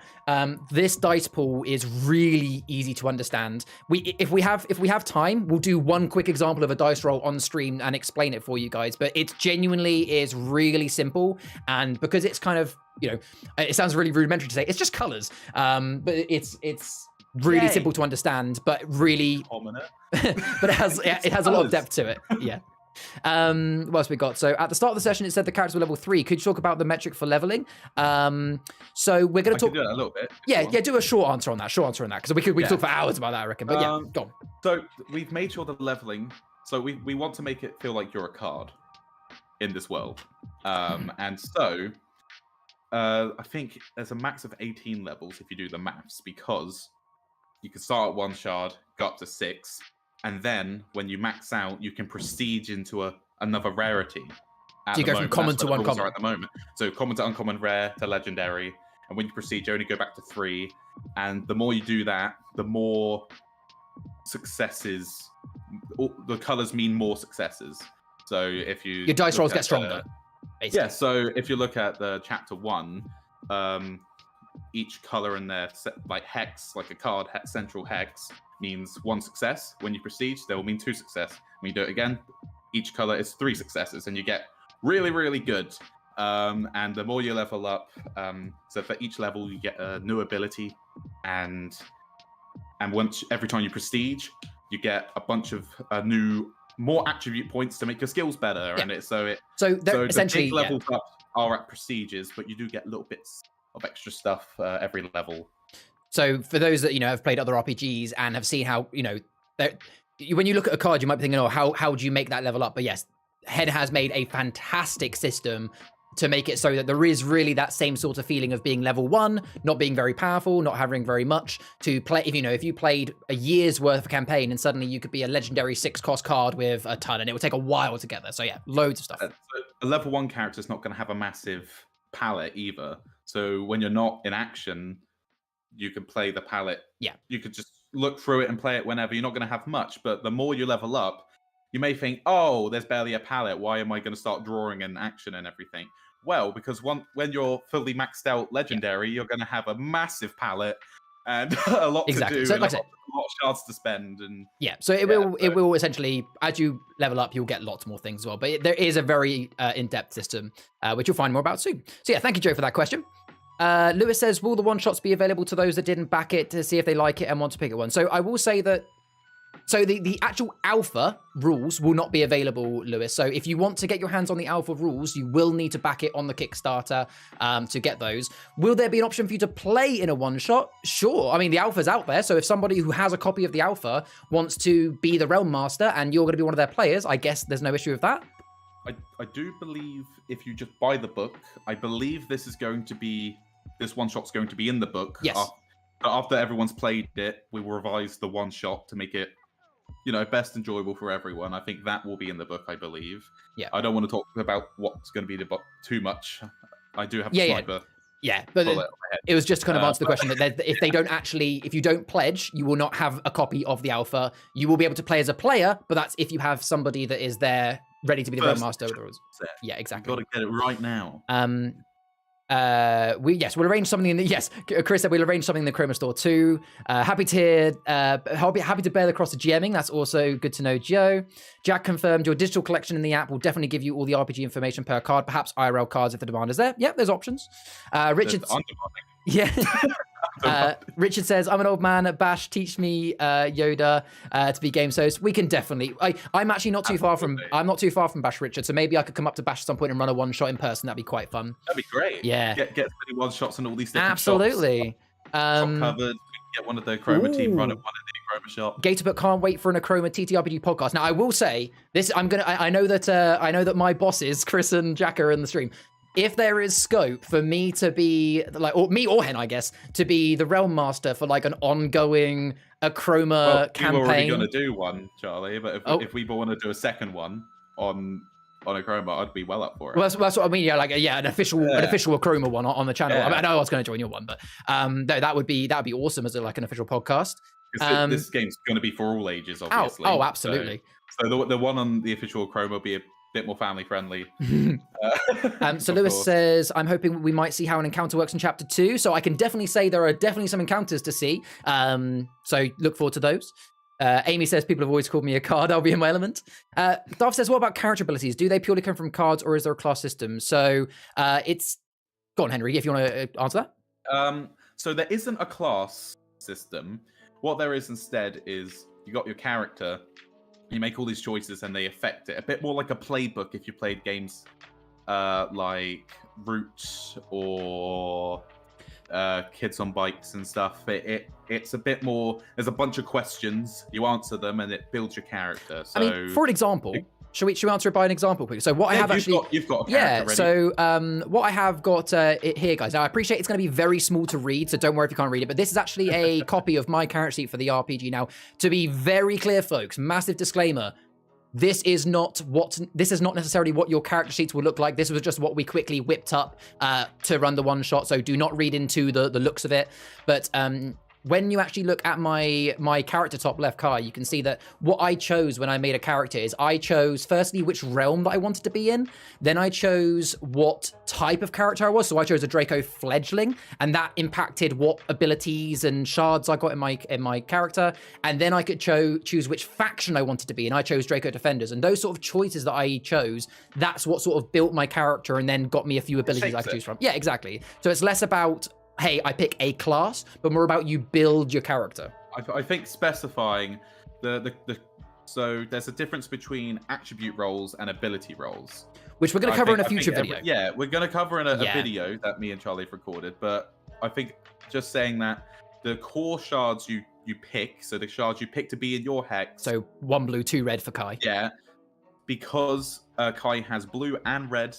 this dice pool is really easy to understand. If we have time, we'll do one quick example of a dice roll on stream and explain it for you guys, but it genuinely is really simple. And because it's kind of, it sounds really rudimentary to say it's just colors, but it's really simple to understand, but really but it has a lot of depth to it. Yeah. What else we got? So at the start of the session, it said the characters were level 3. Could you talk about the metric for leveling? So we're going to talk. Do that a little bit. Yeah, do a short answer on that. Because we could talk for hours about that, I reckon. But go on. So we've made sure the leveling. So we want to make it feel like you're a card in this world, and so I think there's a max of 18 levels if you do the maths, because you can start at 1 shard, go up to 6. And then, when you max out, you can prestige into another rarity. So you go from common to uncommon. At the moment. So common to uncommon, rare to legendary. And when you prestige, you only go back to 3. And the more you do that, the more successes. The colors mean more successes. So if you... Your dice rolls get stronger, basically. Yeah, so if you look at the chapter 1, each color in there, like hex, like a card central hex, means 1 success. When you prestige, there will mean 2 success. When you do it again, each color is 3 successes, and you get really, really good. And the more you level up, so for each level you get a new ability, and every time you prestige, you get a bunch of more attribute points to make your skills better. Yeah. And so the essentially big levels up are at prestiges, but you do get little bits of extra stuff every level. So for those that have played other RPGs and have seen how when you look at a card, you might be thinking, how do you make that level up? But yes, Head has made a fantastic system to make it so that there is really that same sort of feeling of being level 1, not being very powerful, not having very much to play. If you played a year's worth of campaign and suddenly you could be a legendary 6-cost card with a ton, and it would take a while to get there. So yeah, loads of stuff. So a level 1 character is not going to have a massive palette either. So when you're not in action, you can play the palette. Yeah. You could just look through it and play it whenever. You're not going to have much, but the more you level up, you may think, oh, there's barely a palette. Why am I going to start drawing in action and everything? Well, because when you're fully maxed out legendary, you're going to have a massive palette and a lot to do, So, and like a lot of shards to spend. And so it will essentially, as you level up, you'll get lots more things as well. But there is a very in-depth system, which you'll find more about soon. So yeah, thank you, Joe, for that question. Lewis says, will the one-shots be available to those that didn't back it to see if they like it and want to pick it one? So I will say that, so the actual alpha rules will not be available, Lewis. So if you want to get your hands on the alpha rules, you will need to back it on the Kickstarter to get those. Will there be an option for you to play in a one-shot? Sure. I mean, the alpha's out there. So if somebody who has a copy of the alpha wants to be the Realm Master and you're going to be one of their players, I guess there's no issue with that. I do believe if you just buy the book, I believe this one-shot's going to be in the book. Yes. After everyone's played it, we will revise the one-shot to make it, best enjoyable for everyone. I think that will be in the book, I believe. Yeah. I don't want to talk about what's going to be in the book too much. I do have a sniper. Yeah, but it was just to kind of answer the question that if you don't pledge, you will not have a copy of the alpha. You will be able to play as a player, but that's if you have somebody that is there ready to be the Realm Master. Yeah, exactly. You've got to get it right now. We'll arrange something Chris said we'll arrange something in the Achroma store too. Happy to bear the cross of GMing. That's also good to know, Joe. Jack confirmed your digital collection in the app will definitely give you all the RPG information per card, perhaps IRL cards if the demand is there. Yep, there's options. Richard. Yeah. Richard says, I'm an old man at Bash. Teach me Yoda to be games host. We can definitely. I'm actually not too far from. I'm not too far from Bash, Richard. So maybe I could come up to Bash at some point and run a one shot in person. That'd be quite fun. That'd be great. Yeah. Get many one shots and all these different absolutely. Shops. Covered. We can get one of the Achroma team run at one of the Achroma shop. Gatorbook can't wait for an Achroma TTRPG podcast. Now I will say this. I know that my bosses Chris and Jack are in the stream. If there is scope for me to be me or Hen, I guess, to be the Realm Master for like an ongoing Achroma campaign. We're already going to do one, Charlie, but if we want to do a second one on Achroma, I'd be well up for it. Well, that's what I mean. Yeah, an official Achroma one on the channel. Yeah. I know I was going to join your one, but that would be awesome as an official podcast. This game's going to be for all ages, obviously. Oh, absolutely. So the one on the official Achroma will be a bit more family friendly. So Lewis says, I'm hoping we might see how an encounter works in chapter 2. So I can definitely say there are definitely some encounters to see. So look forward to those. Amy says, people have always called me a card. I'll be in my element. Darth says, what about character abilities? Do they purely come from cards or is there a class system? So go on, Henry, if you want to answer that. So there isn't a class system. What there is instead is you got your character, you make all these choices and they affect it. A bit more like a playbook if you played games like Root or Kids on Bikes and stuff. It's a bit more, there's a bunch of questions, you answer them and it builds your character. So, I mean, for an example, should we answer it by an example, please? So what I have you've got a character ready. So what I have got here, guys. Now I appreciate it's going to be very small to read, so don't worry if you can't read it. But this is actually a copy of my character sheet for the RPG. Now, to be very clear, folks, massive disclaimer: this is not necessarily what your character sheets will look like. This was just what we quickly whipped up to run the one shot. So do not read into the looks of it. But when you actually look at my character top left, Kai, you can see that what I chose when I made a character is I chose firstly which realm that I wanted to be in. Then I chose what type of character I was. So I chose a Draco fledgling, and that impacted what abilities and shards I got in my character. And then I could choose which faction I wanted to be, and I chose Draco defenders. And those sort of choices that I chose, that's what sort of built my character and then got me a few abilities I could choose from. Yeah, exactly. So it's less about, hey, I pick a class, but more about you build your character. I think specifying so there's a difference between attribute roles and ability roles, which we're going to cover in a future video. We're going to cover in a video that me and Charlie have recorded. But I think just saying that the core shards you pick, so the shards you pick to be in your hex. So 1 blue, 2 red for Kai. Yeah, because Kai has blue and red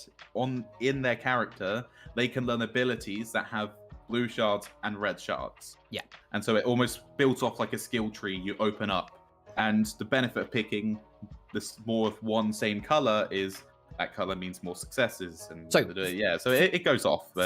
in their character, they can learn abilities that have blue shards and red shards. Yeah. And so it almost builds off like a skill tree you open up. And the benefit of picking this more of one same color is that color means more successes, and So it goes off. But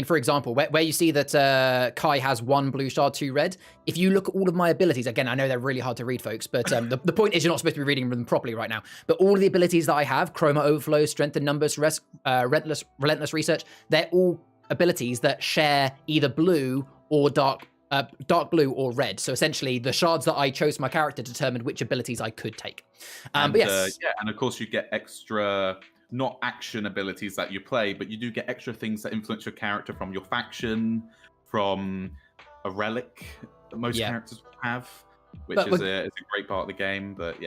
for example, where you see that Kai has 1 blue shard, 2 red, if you look at all of my abilities, again, I know they're really hard to read, folks, but the point is you're not supposed to be reading them properly right now. But all of the abilities that I have, Chroma Overflow, Strength in Numbers, Relentless Research, they're all abilities that share either blue or dark blue or red. So essentially, the shards that I chose for my character determined which abilities I could take. And, but yes, and of course you get extra, not action abilities that you play, but you do get extra things that influence your character from your faction, from a relic that most characters have. Which is a great part of the game, but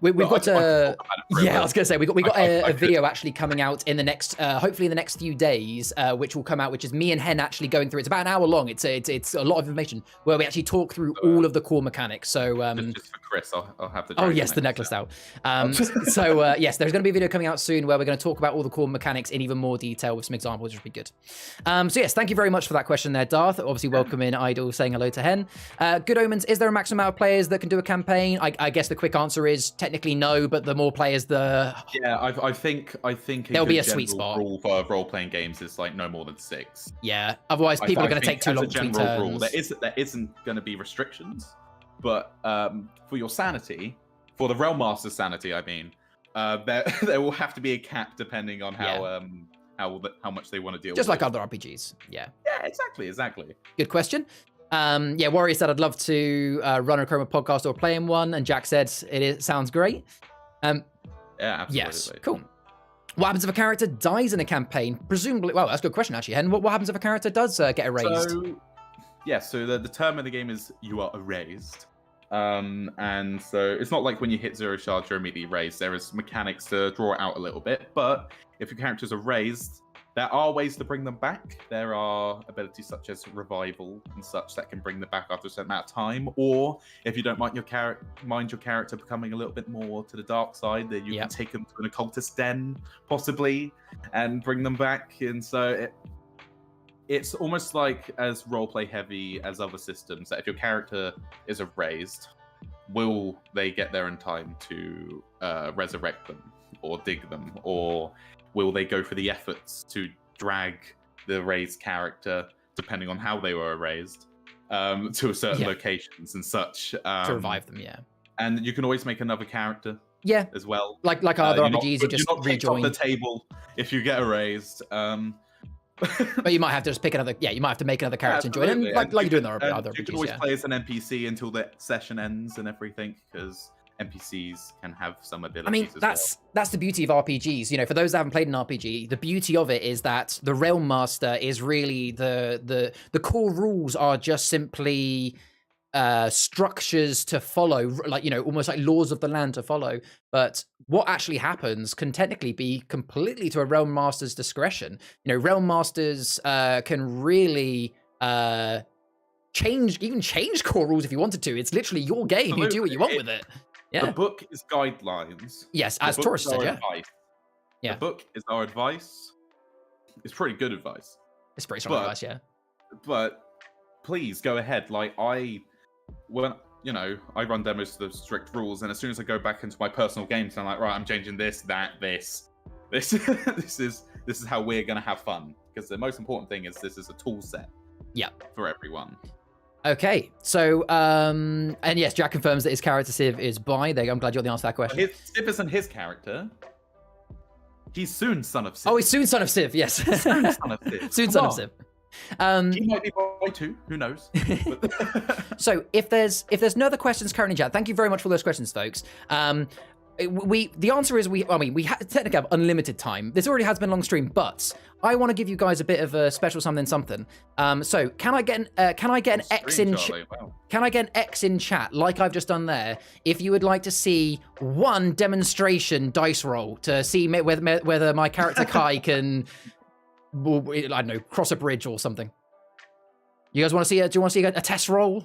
we've got I was gonna say we got a video actually coming out in the next hopefully in the next few days, which will come out, which is me and Hen actually going through. It's about an hour long. It's a lot of information where we actually talk through all of the core mechanics. So just for Chris, I'll have the the necklace out. Yes, there's going to be a video coming out soon where we're going to talk about all the core mechanics in even more detail with some examples, which would be good. So yes, thank you very much for that question there, Darth. Obviously, welcome in Idol, saying hello to Hen. Good Omens, is there a maximum amount of players that can do a campaign? I guess the quick answer is technically no, but the more players, I think there'll be a sweet spot. Rule for role-playing games is like no more than 6. Yeah, otherwise people are going to take too long between turns. Rule, there isn't going to be restrictions, but for your sanity, for the Realm Master's sanity, I mean, there will have to be a cap depending on how much they want to deal with. Just like other RPGs. Yeah, exactly. Good question. Warrior said, I'd love to run a Achroma podcast or play in one, and Jack said it sounds great. Absolutely. Yes, cool. What happens if a character dies in a campaign? Presumably, well, that's a good question actually, Hen. What happens if a character does get erased? So the term of the game is you are erased. And so it's not like when you hit 0 shards you're immediately erased. There is mechanics to draw it out a little bit, but if your characters are raised, there are ways to bring them back. There are abilities such as revival and such that can bring them back after a certain amount of time. Or if you don't mind your character becoming a little bit more to the dark side, then you can take them to an occultist den, possibly, and bring them back. And so it's almost like as roleplay heavy as other systems, that if your character is erased, will they get there in time to resurrect them or dig them, or will they go for the efforts to drag the erased character, depending on how they were erased, to certain locations and such, to revive them? And you can always make another character as well, like other RPGs. You just rejoin the table if you get erased. But you might have to just pick another. Yeah, you might have to make another character and join them, like you do in other RPGs. You can always play as an NPC until the session ends and everything, because NPCs can have some abilities. I mean, that's the beauty of RPGs. You know, for those that haven't played an RPG, the beauty of it is that the Realm Master is really the core rules are just simply structures to follow, like, you know, almost like laws of the land to follow. But what actually happens can technically be completely to a Realm Master's discretion. You know, Realm Masters can really change core rules if you wanted to. It's literally your game. Absolutely. You do what you want with it. Yeah. The book is guidelines. Yes, as Taurus said, The book is our advice. It's pretty good advice. It's pretty strong advice, yeah. But please go ahead. Like I run demos to the strict rules, and as soon as I go back into my personal games, I'm like, right, I'm changing this, that, this. This is how we're gonna have fun. Because the most important thing is this is a tool set. Yeah. For everyone. Okay, so and yes, Jack confirms that his character Civ is bi. There you go. I'm glad you got the answer to that question. Civ isn't his character. He's soon son of Civ. Oh, he's soon son of Civ. Yes. Soon son of Civ. Soon son of Civ. He might be bi too. Who knows? So if there's no other questions currently in chat, thank you very much for those questions, folks. The answer is we technically have unlimited time. This already has been a long stream, but I want to give you guys a bit of a special something. So can I get an X in Can I get an X in chat like I've just done there if you would like to see one demonstration dice roll to see whether my character Kai can I don't know, cross a bridge or something. You guys want to see do you want to see a test roll?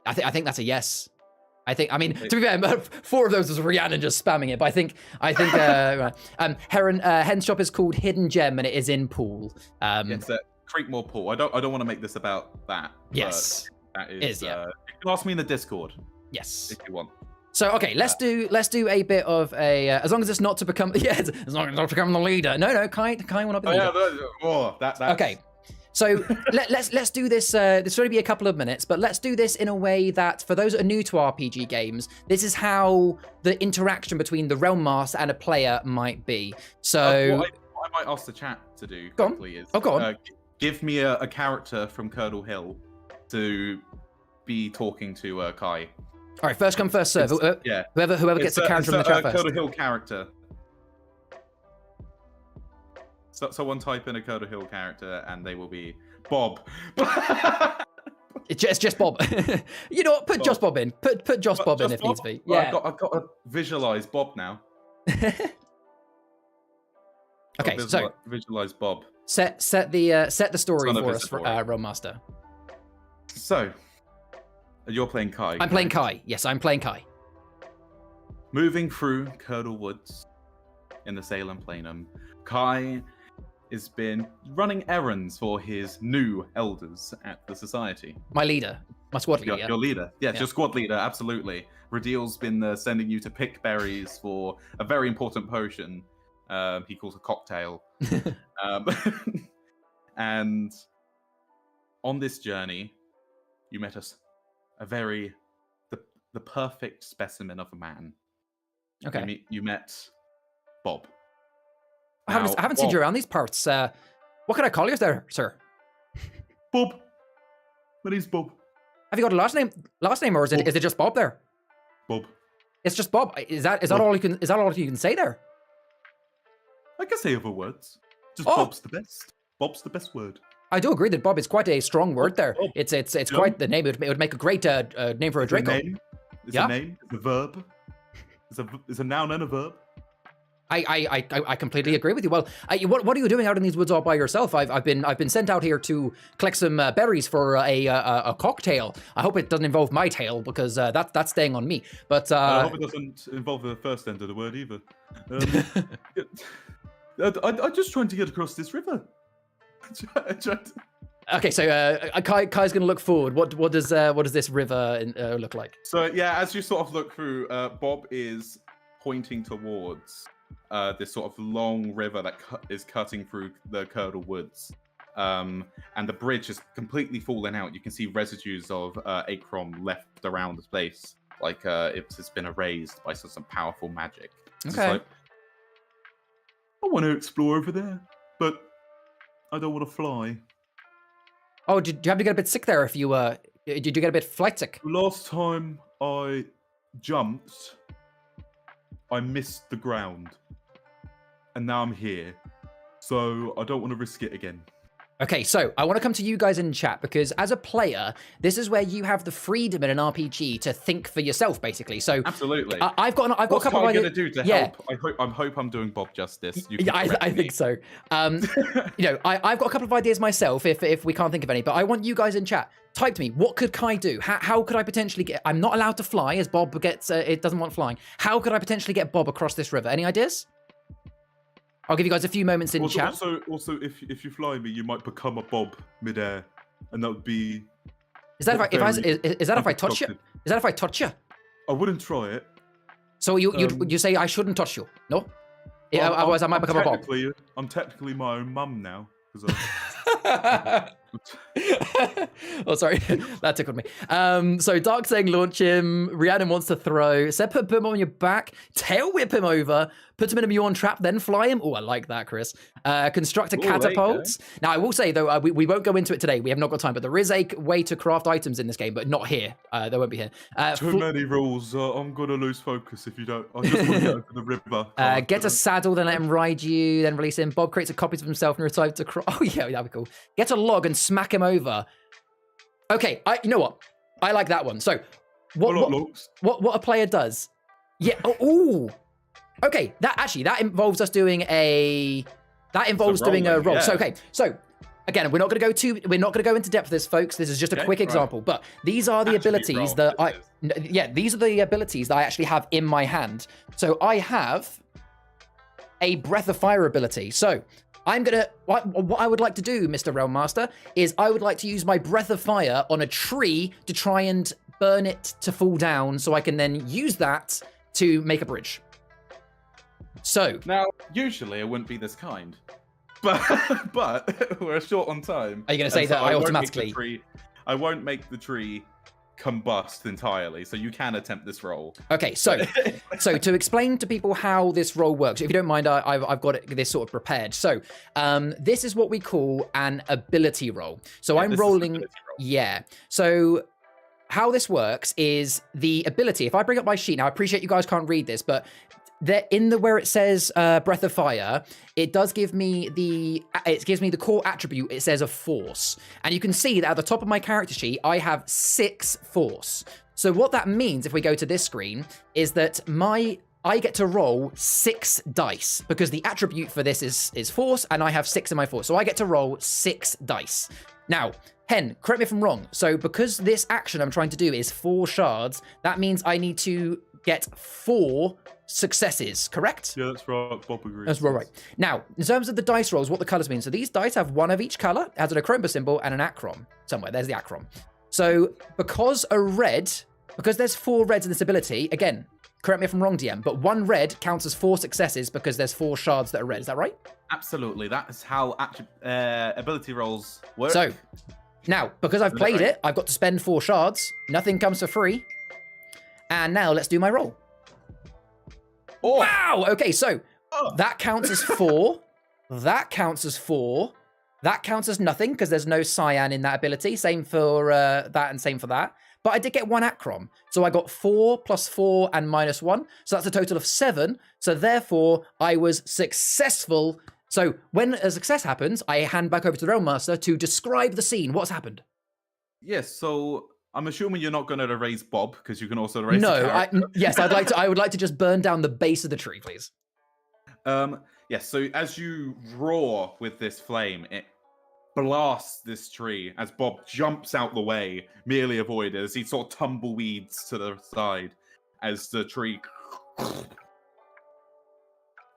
I think that's a yes. I mean, to be fair, 4 of those was Rhiannon just spamming it, but I think Hen's shop is called Hidden Gem, and it is in Pool. It's at Creekmore Pool. I don't want to make this about that. Yes, that is. You can ask me in the Discord. Yes, if you want. So okay, let's do a bit of a as long as it's not to become as long as it's not to become the leader. No, Kai will not be the leader. That's... Okay. So let's do this. This will only be a couple of minutes, but let's do this in a way that for those that are new to RPG games, this is how the interaction between the Realm Master and a player might be. So what I might ask the chat to do go quickly on. is Go on. Give me a character from Curdle Hill to be talking to Kai. All right, first come, first serve. Yeah. Whoever gets the character from the chat first. Curdle Hill character. So someone type in a Curdle Hill character, and they will be Bob. It's just Bob. You know what? Put Josh Bob in. Put Josh Bob in if needs be. Yeah. I've got to visualize Bob now. Okay, so visualize Bob. Set the story for us, Realm Master. So, you're playing Kai. I'm playing Kai. Yes, I'm playing Kai. Moving through Curdle Woods in the Salem Planum, Kai has been running errands for his new elders at the society. My leader. My squad leader. Your leader. Yes, your squad leader, absolutely. Radiel's been sending you to pick berries for a very important potion. He calls a cocktail. And on this journey, you met the perfect specimen of a man. Okay. You met Bob. I haven't seen you around these parts. What can I call you there, sir? Bob. My name's Bob. Have you got a last name, or is it just Bob there? Bob. It's just Bob. Is that all you can say there? I can say other words. Just Bob's the best. Bob's the best word. I do agree that Bob is quite a strong word there. Bob. It's quite the name. It would make a great name for a Draco. It's a name. It's a verb. It's a noun and a verb. I completely agree with you. Well, what are you doing out in these woods all by yourself? I've been sent out here to collect some berries for a cocktail. I hope it doesn't involve my tail because that's staying on me. But I hope it doesn't involve the first end of the word either. I'm just trying to get across this river. Okay, so Kai's going to look forward. What does this river look like? So yeah, as you sort of look through, Bob is pointing towards this sort of long river that is cutting through the Curdle Woods, and the bridge is completely fallen out. You can see residues of Achroma left around the place, like it's been erased by some powerful magic. Okay. Like, I want to explore over there, but I don't want to fly. Oh, did you have to get a bit sick there? Did you get a bit flight sick? Last time I jumped, I missed the ground, and now I'm here, so I don't want to risk it again. Okay, so I want to come to you guys in chat because as a player, this is where you have the freedom in an RPG to think for yourself, basically. So absolutely, I've got a couple of ideas. What am I going to do to help? I hope I'm doing Bob justice. I think so. I've got a couple of ideas myself if we can't think of any, but I want you guys in chat. Type to me, what could Kai do? How could I potentially get... I'm not allowed to fly as Bob gets... it doesn't want flying. How could I potentially get Bob across this river? Any ideas? I'll give you guys a few moments in chat. Also, if you fly me, you might become a Bob midair, and that would be... Is that if I touch you? Is that if I touch you? I wouldn't try it. So you say I shouldn't touch you? No? Otherwise I might become a Bob. I'm technically my own mum now. Oh, sorry, that tickled me. So Dark saying launch him. Rhiannon wants to throw. Said put him on your back, tail whip him over, put him in a Mjorn trap, then fly him. Oh, I like that, Chris. Construct a catapult. Now I will say though, we won't go into it today. We have not got time, but there is a way to craft items in this game, but not here. They won't be here. Too many rules. I'm gonna lose focus if you don't. I just want to get over the river. Get a saddle, then let him ride you, then release him. Bob creates a copy of himself and decides to crawl. Oh yeah, that'd be cool. Get a log and smack him over. Okay, you know what? I like that one. So, what a player does? Yeah. Oh. Okay. That involves us doing a. That involves doing a roll. Yeah. So okay. So again, we're not going to go into depth of this, folks. This is just a quick example. But these are the abilities that these are the abilities that I actually have in my hand. So I have a Breath of Fire ability. So what I would like to do, Mr. Realm Master, is I would like to use my Breath of Fire on a tree to try and burn it to fall down so I can then use that to make a bridge. So now, usually I wouldn't be this kind, but we're short on time. Are you going to say that I automatically? I won't make the tree combust entirely, so you can attempt this roll. Okay, so to explain to people how this roll works, if you don't mind, I've got this sort of prepared. So this is what we call an ability roll. So I'm rolling. Yeah. So how this works is the ability. If I bring up my sheet now, I appreciate you guys can't read this, but there where it says Breath of Fire, it does give me the core attribute. It says a force, and you can see that at the top of my character sheet I have 6 force. So what that means, if we go to this screen, is that I get to roll 6 dice because the attribute for this is force, and I have 6 in my force, so I get to roll 6 dice. Now, Hen, correct me if I'm wrong. So because this action I'm trying to do is 4 shards, that means I need to get 4 successes, correct? Yeah, that's right. Bob agrees. That's right. Now, in terms of the dice rolls, what the colors mean. So these dice have 1 of each color, it has an Achroma symbol and an Achrom somewhere. There's the Achrom. So because there's 4 reds in this ability, again, correct me if I'm wrong, DM, but 1 red counts as 4 successes because there's 4 shards that are red. Is that right? Absolutely. That is how ability rolls work. So now, because I've played it, I've got to spend 4 shards. Nothing comes for free. And now let's do my roll. Oh. Wow! Okay, so that counts as 4. That counts as 4. That counts as nothing because there's no cyan in that ability. Same for that and same for that. But I did get 1 Achrom. So I got 4 plus 4 and minus 1. So that's a total of 7. So therefore, I was successful. So when a success happens, I hand back over to the Realm Master to describe the scene. What's happened? Yes, so I'm assuming you're not going to erase Bob because you can also erase. Yes, I would like to just burn down the base of the tree, please. Yes. So as you roar with this flame, it blasts this tree as Bob jumps out the way, merely avoided as he sort of tumbleweeds to the side as the tree.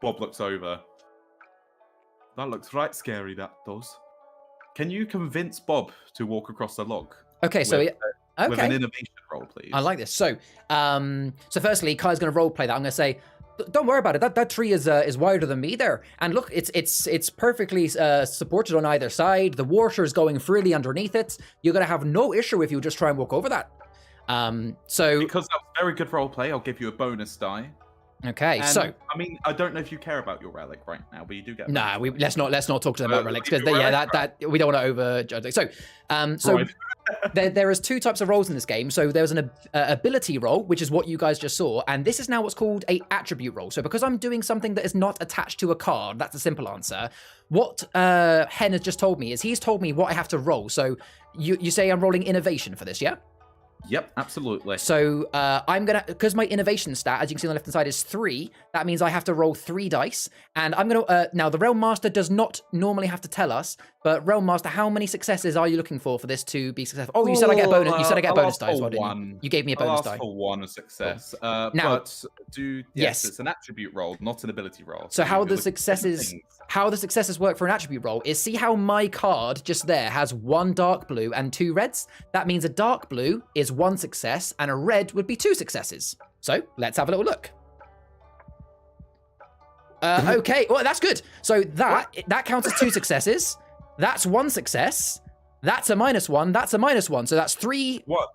Bob looks over. That looks right scary. That does. Can you convince Bob to walk across the log? Okay, so with an innovation roll, please. I like this. So, firstly, Kai's going to role play that. I'm going to say, don't worry about it. That tree is wider than me there, and look, it's perfectly supported on either side. The water is going freely underneath it. You're going to have no issue if you just try and walk over that. So because that was very good role play, I'll give you a bonus die. Okay, and, so I mean, I don't know if you care about your relic right now, but you do get. Nah, let's not talk to them about relics because that we don't want to overjudge it. So, Right. there is 2 types of roles in this game. So there's an ability roll, which is what you guys just saw, and this is now what's called a attribute roll. So because I'm doing something that is not attached to a card, that's a simple answer. What Hen has just told me is he's told me what I have to roll. So you say I'm rolling innovation for this, yeah? Yep, absolutely. So I'm gonna, because my innovation stat, as you can see on the left hand side, is 3. That means I have to roll 3 dice, and I'm gonna. Now the Realm Master does not normally have to tell us, but Realm Master, how many successes are you looking for this to be successful? Oh, you said I get a bonus. You said I get a bonus die as well, didn't you? You gave me a bonus die. For 1 success. Now, but yes, it's an attribute roll, not an ability roll. So how the successes work for an attribute roll is, see how my card just there has 1 dark blue and 2 reds. That means a dark blue is 1 success and a red would be 2 successes. So let's have a little look. Okay, well, that's good. So that counts as 2 successes. That's 1 success. That's a -1. That's a -1. So that's 3. What?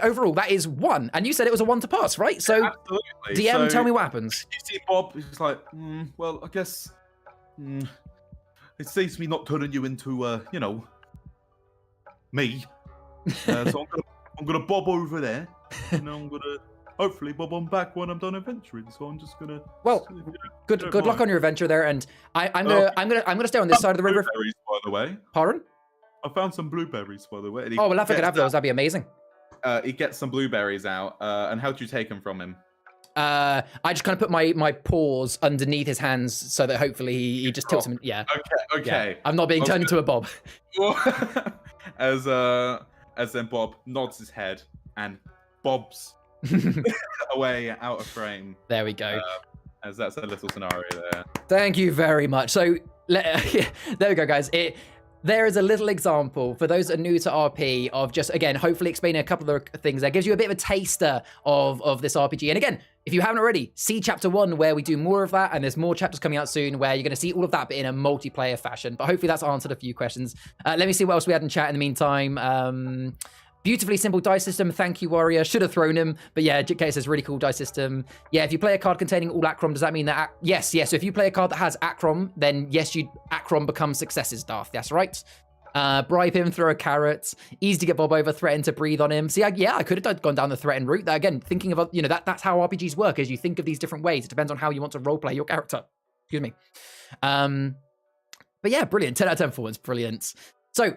Overall, that is 1. And you said it was a 1 to pass, right? So, absolutely. DM, tell me what happens. You see Bob, he's like, well, I guess it saves me not turning you into, me. So I'm gonna bob over there, and I'm gonna hopefully bob on back when I'm done adventuring. So I'm just gonna. Well, good luck on your adventure there, and I'm gonna stay on this side of the river. Blueberries, by the way. Pardon? I found some blueberries, by the way. Oh, well, if I could have those, that'd be amazing. He gets some blueberries out, and how do you take them from him? I just kind of put my paws underneath his hands so that hopefully he just tilts them. Yeah. Okay. Yeah. I'm not being turned into a Bob. As then Bob nods his head and bobs away out of frame. There we go. As that's a little scenario there. Thank you very much. So there we go, guys. there is a little example for those that are new to RP of just, again, hopefully explaining a couple of things that gives you a bit of a taster of this RPG. And again, if you haven't already, see chapter 1 where we do more of that, and there's more chapters coming out soon where you're going to see all of that, but in a multiplayer fashion. But hopefully that's answered a few questions. Let me see what else we had in chat in the meantime. Beautifully simple dice system. Thank you, Warrior. Should have thrown him. But yeah, JK says really cool dice system. Yeah, if you play a card containing all Achroma, does that mean that... Yes. So if you play a card that has Achroma, then yes, Achroma becomes successes, Darth. That's right. Bribe him, throw a carrot. Easy to get Bob over, threaten to breathe on him. See, I could have gone down the threaten route. That, again, thinking of, that's how RPGs work, is you think of these different ways. It depends on how you want to roleplay your character. Excuse me. But yeah, brilliant. 10 out of 10 performance. Brilliant. So,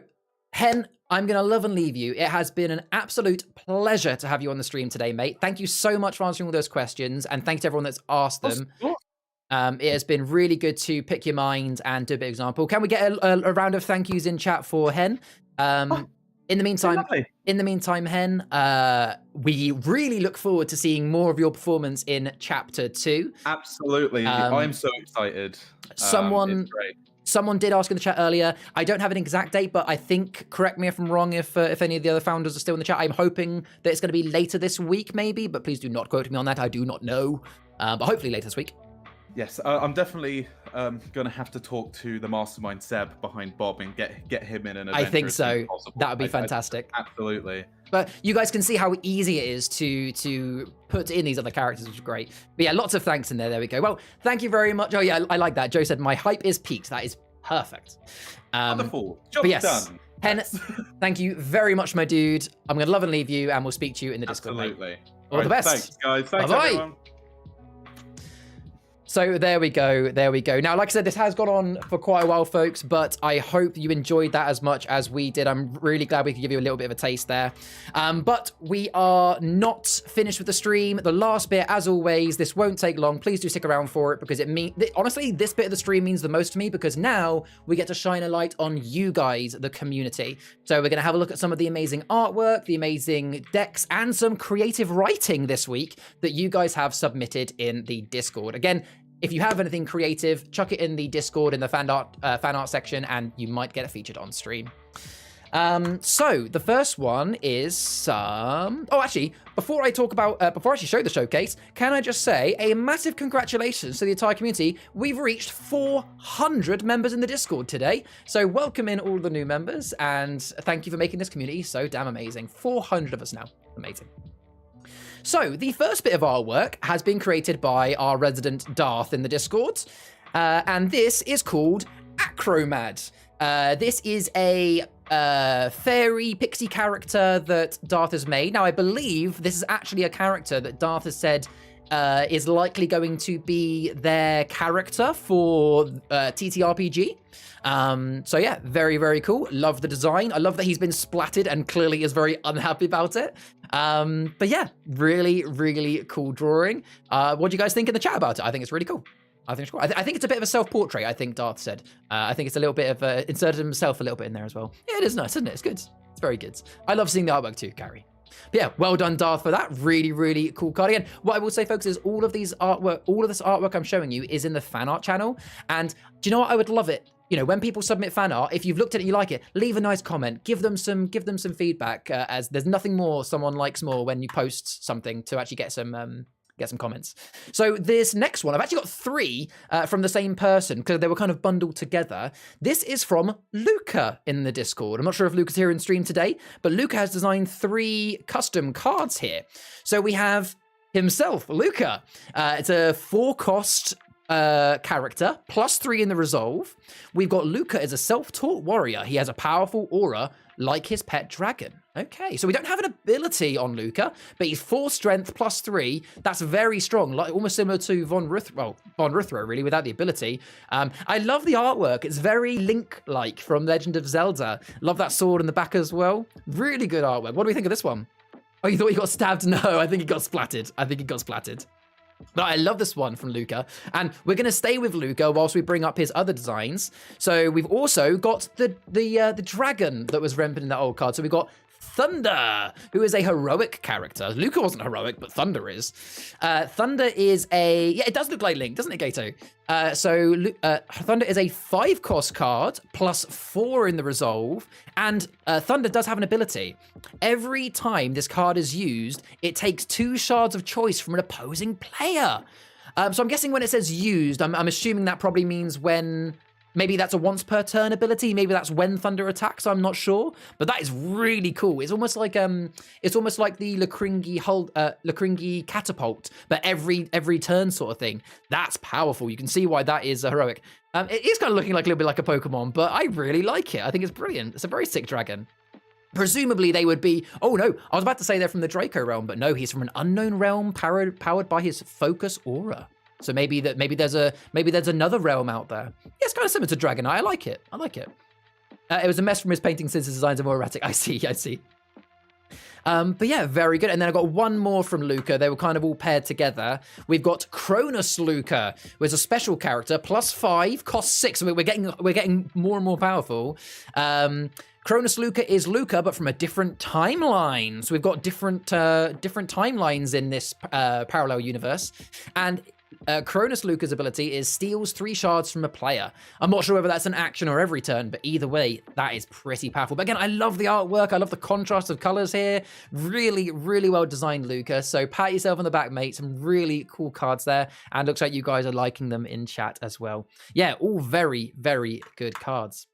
Hen, I'm going to love and leave you. It has been an absolute pleasure to have you on the stream today, mate. Thank you so much for answering all those questions, and thanks to everyone that's asked them. It has been really good to pick your mind and do a bit of example. Can we get a round of thank yous in chat for Hen? In the meantime, Hen, we really look forward to seeing more of your performance in chapter 2. Absolutely. I'm so excited. Someone did ask in the chat earlier. I don't have an exact date, but I think, correct me if I'm wrong, if any of the other founders are still in the chat, I'm hoping that it's going to be later this week, maybe, but please do not quote me on that. I do not know, but hopefully later this week. Yes, I'm definitely going to have to talk to the mastermind Seb behind Bob and get him in an adventure. I think so. That would be fantastic. Absolutely. But you guys can see how easy it is to put in these other characters, which is great. But yeah, lots of thanks in there. There we go. Well, thank you very much. Oh yeah, I like that. Joe said, my hype is peaked. That is perfect. Wonderful. Job done. Hen, thank you very much, my dude. I'm going to love and leave you, and we'll speak to you in the Discord. Absolutely. All the best. Thanks, guys. Thanks, Bye-bye. everyone. So there we go. Now, like I said, this has gone on for quite a while, folks, but I hope you enjoyed that as much as we did. I'm really glad we could give you a little bit of a taste there. But we are not finished with the stream. The last bit, as always, this won't take long. Please do stick around for it, because honestly, this bit of the stream means the most to me, because now we get to shine a light on you guys, the community. So we're going to have a look at some of the amazing artwork, the amazing decks, and some creative writing this week that you guys have submitted in the Discord. Again, if you have anything creative, chuck it in the Discord in the fan art section, and you might get it featured on stream. So the first one is oh, actually, before I actually show the showcase, can I just say a massive congratulations to the entire community. We've reached 400 members in the Discord today. So welcome in all the new members, and thank you for making this community so damn amazing. 400 of us now. Amazing. So, the first bit of artwork has been created by our resident Darth in the Discord, and this is called Achroma. This is a fairy pixie character that Darth has made. Now, I believe this is actually a character that Darth has said is likely going to be their character for TTRPG. So yeah, very, very cool. Love the design. I love that he's been splattered and clearly is very unhappy about it. But yeah, really, really cool drawing. What do you guys think in the chat about it? I think it's really cool. I think it's cool. I think it's a bit of a self-portrait, I think Darth said. I think it's a little bit of inserted himself a little bit in there as well. Yeah, it is nice, isn't it? It's good. It's very good. I love seeing the artwork too, Gary. But yeah, well done, Darth, for that. Really, really cool card. Again, what I will say, folks, is all of this artwork I'm showing you is in the fan art channel. And do you know what? I would love it. When people submit fan art, if you've looked at it, you like it, leave a nice comment, give them some feedback. As there's nothing more someone likes more when you post something to actually get some comments. So this next one, I've actually got 3 from the same person because they were kind of bundled together. This is from Luca in the Discord. I'm not sure if Luca's here in stream today, but Luca has designed 3 custom cards here. So we have himself, Luca. It's a 4-cost character, +3 in the resolve. We've got Luca as a self-taught warrior. He has a powerful aura like his pet dragon. Okay, so we don't have an ability on Luca, but he's 4 strength +3. That's very strong, like almost similar to Von Ruthro, really, without the ability. I love the artwork. It's very Link-like from Legend of Zelda. Love that sword in the back as well. Really good artwork. What do we think of this one? Oh, you thought he got stabbed? No, I think he got splattered. But I love this one from Luca, and we're going to stay with Luca whilst we bring up his other designs. So we've also got the dragon that was represented in that old card. So we've got Thunder, who is a heroic character. Luca wasn't heroic, but Thunder is. Thunder is it does look like Link, doesn't it, Gato? Thunder is a 5-cost card, plus 4 in the resolve, and Thunder does have an ability. Every time this card is used, it takes 2 shards of choice from an opposing player. So I'm guessing when it says used, I'm assuming that probably means when... Maybe that's a once per turn ability. Maybe that's when Thunder attacks. I'm not sure, but that is really cool. It's almost like the Lacringi catapult, but every turn sort of thing. That's powerful. You can see why that is heroic. It is kind of looking like a little bit like a Pokemon, but I really like it. I think it's brilliant. It's a very sick dragon. Presumably they would be, oh no, I was about to say they're from the Draco realm, but no, he's from an unknown realm powered by his focus aura. So maybe there's another realm out there. Yeah, it's kind of similar to Dragonite. I like it. It was a mess from his painting since his designs are more erratic. I see. But yeah, very good. And then I got one more from Luca. They were kind of all paired together. We've got Cronus Luca, who is a special character, +5, costs 6. So we're getting more and more powerful. Cronus Luca is Luca, but from a different timeline. So we've got different timelines in this parallel universe. And Cronus Luca's ability is steals 3 shards from a player. I'm not sure whether that's an action or every turn, but either way, that is pretty powerful. But again, I love the artwork. I love the contrast of colors here. Really, really well designed, Luca. So pat yourself on the back, mate. Some really cool cards there. And looks like you guys are liking them in chat as well. Yeah, all very, very good cards.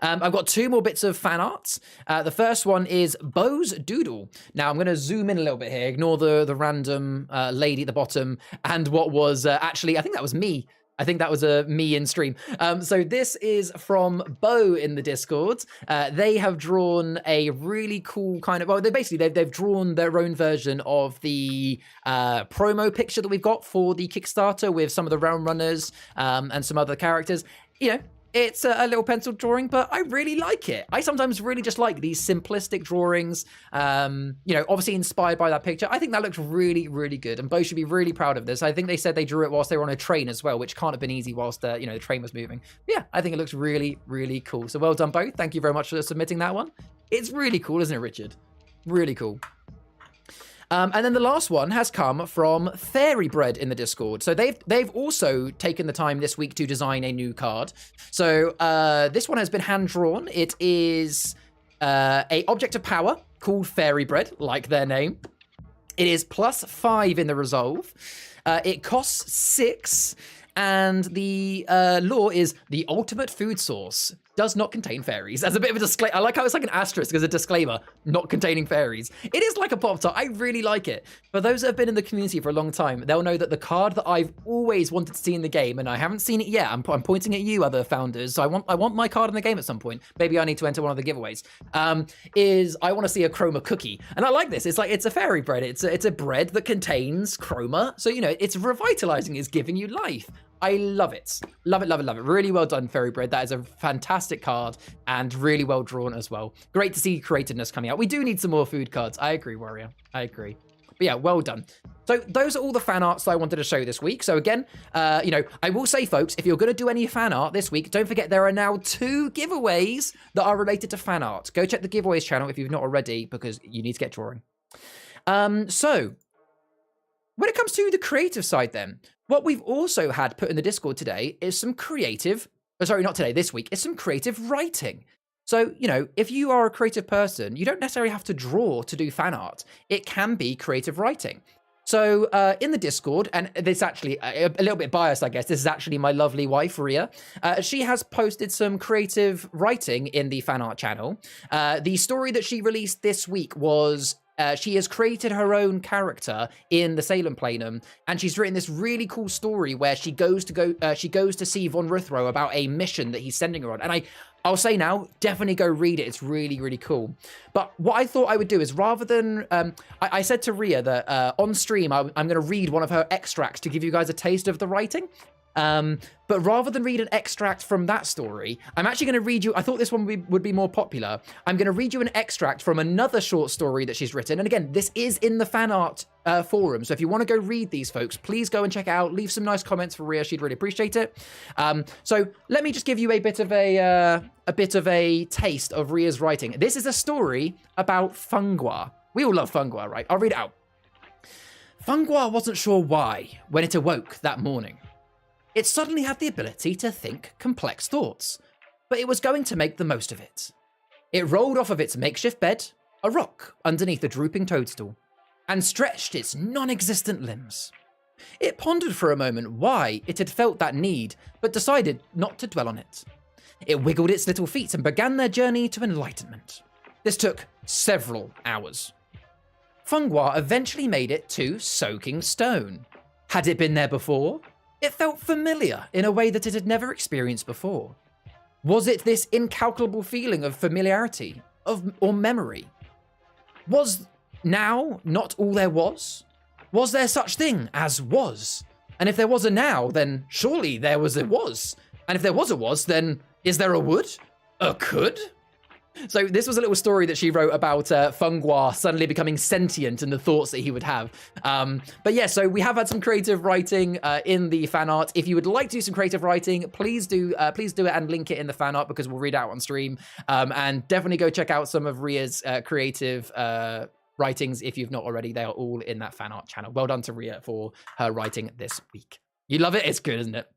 I've got 2 more bits of fan arts. The first one is Bo's Doodle. Now, I'm going to zoom in a little bit here. Ignore the random lady at the bottom and what was actually, I think that was me. I think that was me in stream. So this is from Bo in the Discord. They have drawn a really cool kind of... Well, they've drawn their own version of the promo picture that we've got for the Kickstarter with some of the Realm Runners and some other characters. You know, it's a little pencil drawing, but I really like it. I sometimes really just like these simplistic drawings, obviously inspired by that picture. I think that looks really, really good, and Bo should be really proud of this. I think they said they drew it whilst they were on a train as well, which can't have been easy whilst the train was moving. But yeah, I think it looks really, really cool. So well done, Bo. Thank you very much for submitting that one. It's really cool, isn't it, Richard? Really cool. And then the last one has come from Fairy Bread in the Discord. So they've also taken the time this week to design a new card. So this one has been hand drawn. It is a object of power called Fairy Bread, like their name. It is +5 in the resolve. It costs 6. And the law is the ultimate food source does not contain fairies. As a bit of a disclaimer, I like how it's like an asterisk as a disclaimer, not containing fairies. It is like a Pop-Tart. I really like it. For those that have been in the community for a long time, they'll know that the card that I've always wanted to see in the game, and I haven't seen it yet. I'm pointing at you, other founders. So I want my card in the game at some point. Maybe I need to enter one of the giveaways. Is I want to see a Achroma cookie, and I like this. It's like it's a fairy bread. It's a bread that contains chroma. So it's revitalizing. It's giving you life. I love it. Love it, love it, love it. Really well done, Fairy Bread. That is a fantastic card and really well drawn as well. Great to see creativeness coming out. We do need some more food cards. I agree, Warrior. I agree. But yeah, well done. So those are all the fan arts that I wanted to show this week. So again, I will say, folks, if you're going to do any fan art this week, don't forget there are now 2 giveaways that are related to fan art. Go check the giveaways channel if you've not already, because you need to get drawing. So when it comes to the creative side then, what we've also had put in the Discord today is some creative, this week, is some creative writing. So, if you are a creative person, you don't necessarily have to draw to do fan art. It can be creative writing. So in the Discord, and this actually a little bit biased, I guess, this is actually my lovely wife, Ria. She has posted some creative writing in the fan art channel. The story that she released this week was she has created her own character in the Salem Planum, and she's written this really cool story where she goes to see Von Ruthro about a mission that he's sending her on. And I'll say now, definitely go read it. It's really, really cool. But what I thought I would do is, rather than I said to Ria that on stream I'm going to read one of her extracts to give you guys a taste of the writing. But rather than read an extract from that story, I'm actually going to read you, I thought this one would be more popular. I'm going to read you an extract from another short story that she's written. And again, this is in the fan art forum. So if you want to go read these, folks, please go and check it out. Leave some nice comments for Rhea. She'd really appreciate it. So let me just give you a bit of a taste of Rhea's writing. This is a story about Fungwa. We all love Fungwa, right? I'll read it out. Fungwa wasn't sure why when it awoke that morning. It suddenly had the ability to think complex thoughts, but it was going to make the most of it. It rolled off of its makeshift bed, a rock underneath a drooping toadstool, and stretched its non-existent limbs. It pondered for a moment why it had felt that need, but decided not to dwell on it. It wiggled its little feet and began their journey to enlightenment. This took several hours. Fungwa eventually made it to Soaking Stone. Had it been there before? It felt familiar in a way that it had never experienced before. Was it this incalculable feeling of familiarity, or memory? Was now not all there was? Was there such thing as was? And if there was a now, then surely there was a was. And if there was a was, then is there a would? A could? So this was a little story that she wrote about Fungwa suddenly becoming sentient and the thoughts that he would have. But yeah, so we have had some creative writing in the fan art. If you would like to do some creative writing, please do it and link it in the fan art because we'll read it out on stream. And definitely go check out some of Rhea's creative writings if you've not already. They are all in that fan art channel. Well done to Rhea for her writing this week. You love it? It's good, isn't it?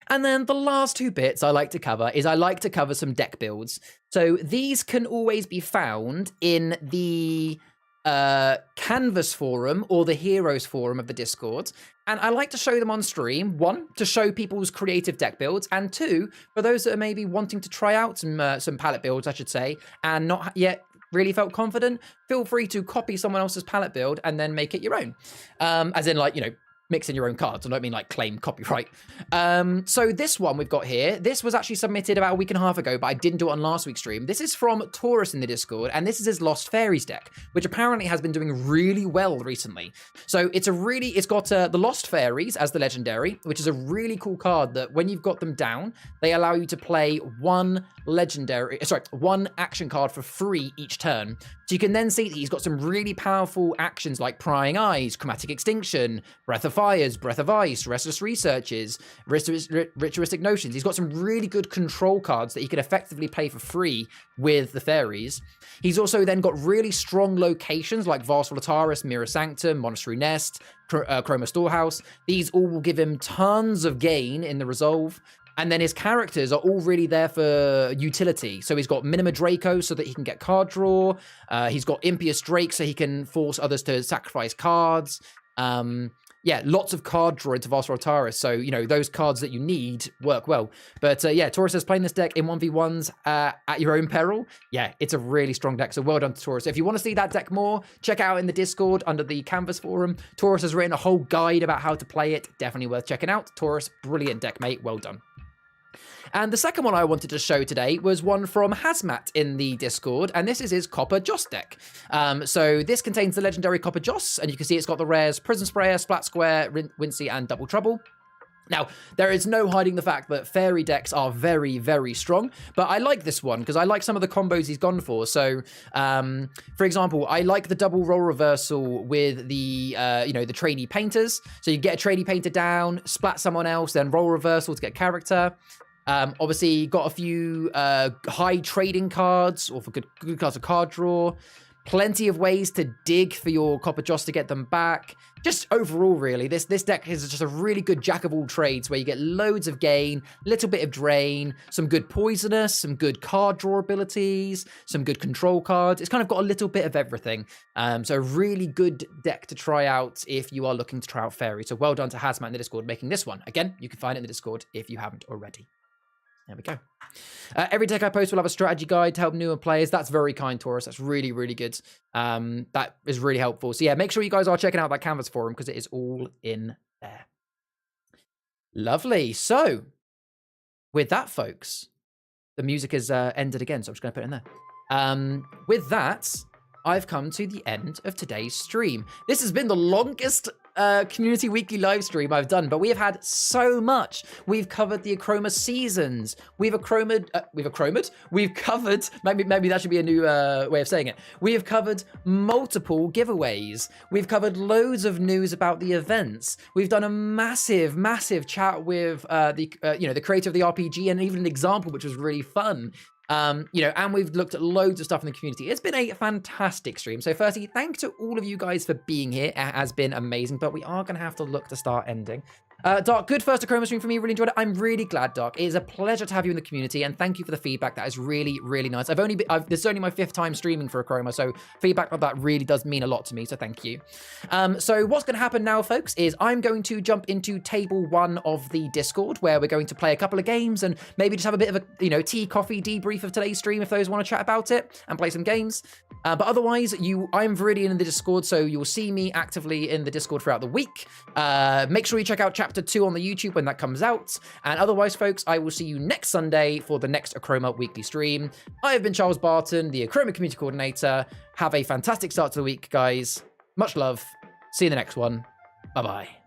And then the last two bits I like to cover is I like to cover some deck builds. So these can always be found in the Canvas forum or the Heroes forum of the Discord. And I like to show them on stream. One, to show people's creative deck builds. And two, for those that are maybe wanting to try out some palette builds, I should say, and not yet really felt confident, feel free to copy someone else's palette build and then make it your own. As in, like, you know, mix in your own cards. I don't mean like claim copyright. So this one we've got here, this was actually submitted about a week and a half ago, but I didn't do it on last week's stream. This is from Taurus in the Discord, and this is his Lost Fairies deck, which apparently has been doing really well recently. So it's got the Lost Fairies as the legendary, which is a really cool card that when you've got them down, they allow you to play one action card for free each turn. So you can then see that he's got some really powerful actions like Prying Eyes, Chromatic Extinction, Breath of Fires, Breath of Ice, Restless Researches, Ritualistic Notions. He's got some really good control cards that he can effectively play for free with the fairies. He's also then got really strong locations like Vast Volataris, Mirror Sanctum, Monastery Nest, Achroma Storehouse. These all will give him tons of gain in the resolve. And then his characters are all really there for utility. So he's got Minima Draco so that he can get card draw. He's got Impious Drake so he can force others to sacrifice cards. Yeah, lots of card draw into Vast Volataris. So, you know, those cards that you need work well. But yeah, Taurus says playing this deck in 1v1s at your own peril. Yeah, it's a really strong deck. So well done to Taurus. If you want to see that deck more, check out in the Discord under the Canvas forum. Taurus has written a whole guide about how to play it. Definitely worth checking out. Taurus, brilliant deck, mate. Well done. And the second one I wanted to show today was one from Hazmat in the Discord, and this is his Copper Joss deck. So this contains the legendary Copper Joss, and you can see it's got the rares Prison Sprayer, Splat Square, Wincy, and Double Trouble. Now, there is no hiding the fact that fairy decks are very, very strong, but I like this one because I like some of the combos he's gone for. So, for example, I like the double role reversal with the, the trainee painters. So you get a trainee painter down, splat someone else, then roll reversal to get character. Obviously, got a few high trading cards or for good cards of card draw. Plenty of ways to dig for your Copper Joss to get them back. Just overall, really, this deck is just a really good jack of all trades where you get loads of gain, little bit of drain, some good poisonous, some good card draw abilities, some good control cards. It's kind of got a little bit of everything. So a really good deck to try out if you are looking to try out Fairy. So well done to Hazmat in the Discord making this one. Again, you can find it in the Discord if you haven't already. There we go. Every deck I post will have a strategy guide to help newer players. That's very kind, Taurus. That's really, really good. That is really helpful. So yeah, make sure you guys are checking out that Canvas forum because it is all in there. Lovely. So with that, folks, the music has ended again, so I'm just going to put it in there. With that, I've come to the end of today's stream. This has been the longest community weekly live stream I've done, but we have had so much. We've covered the Achroma seasons. We've covered, maybe that should be a new way of saying it. We have covered multiple giveaways. We've covered loads of news about the events. We've done a massive chat with the creator of the RPG, and even an example which was really fun. And we've looked at loads of stuff in the community. It's been a fantastic stream. So firstly, thank you to all of you guys for being here. It has been amazing, but we are going to have to look to start ending. Dark, good first Achroma stream for me. Really enjoyed it. I'm really glad, Dark. It is a pleasure to have you in the community, and thank you for the feedback. That is really, really nice. This is only my 5th time streaming for Achroma, so feedback like that really does mean a lot to me, so thank you. So what's going to happen now, folks, is I'm going to jump into table 1 of the Discord, where we're going to play a couple of games and maybe just have a bit of a, tea, coffee debrief of today's stream if those want to chat about it and play some games. But otherwise, I'm really in the Discord, so you'll see me actively in the Discord throughout the week. Make sure you check out Chapter 2 on the YouTube when that comes out. And otherwise, folks, I will see you next Sunday for the next Achroma weekly stream. I have been Charles Barton, the Achroma Community Coordinator. Have a fantastic start to the week, guys. Much love. See you in the next one. Bye-bye.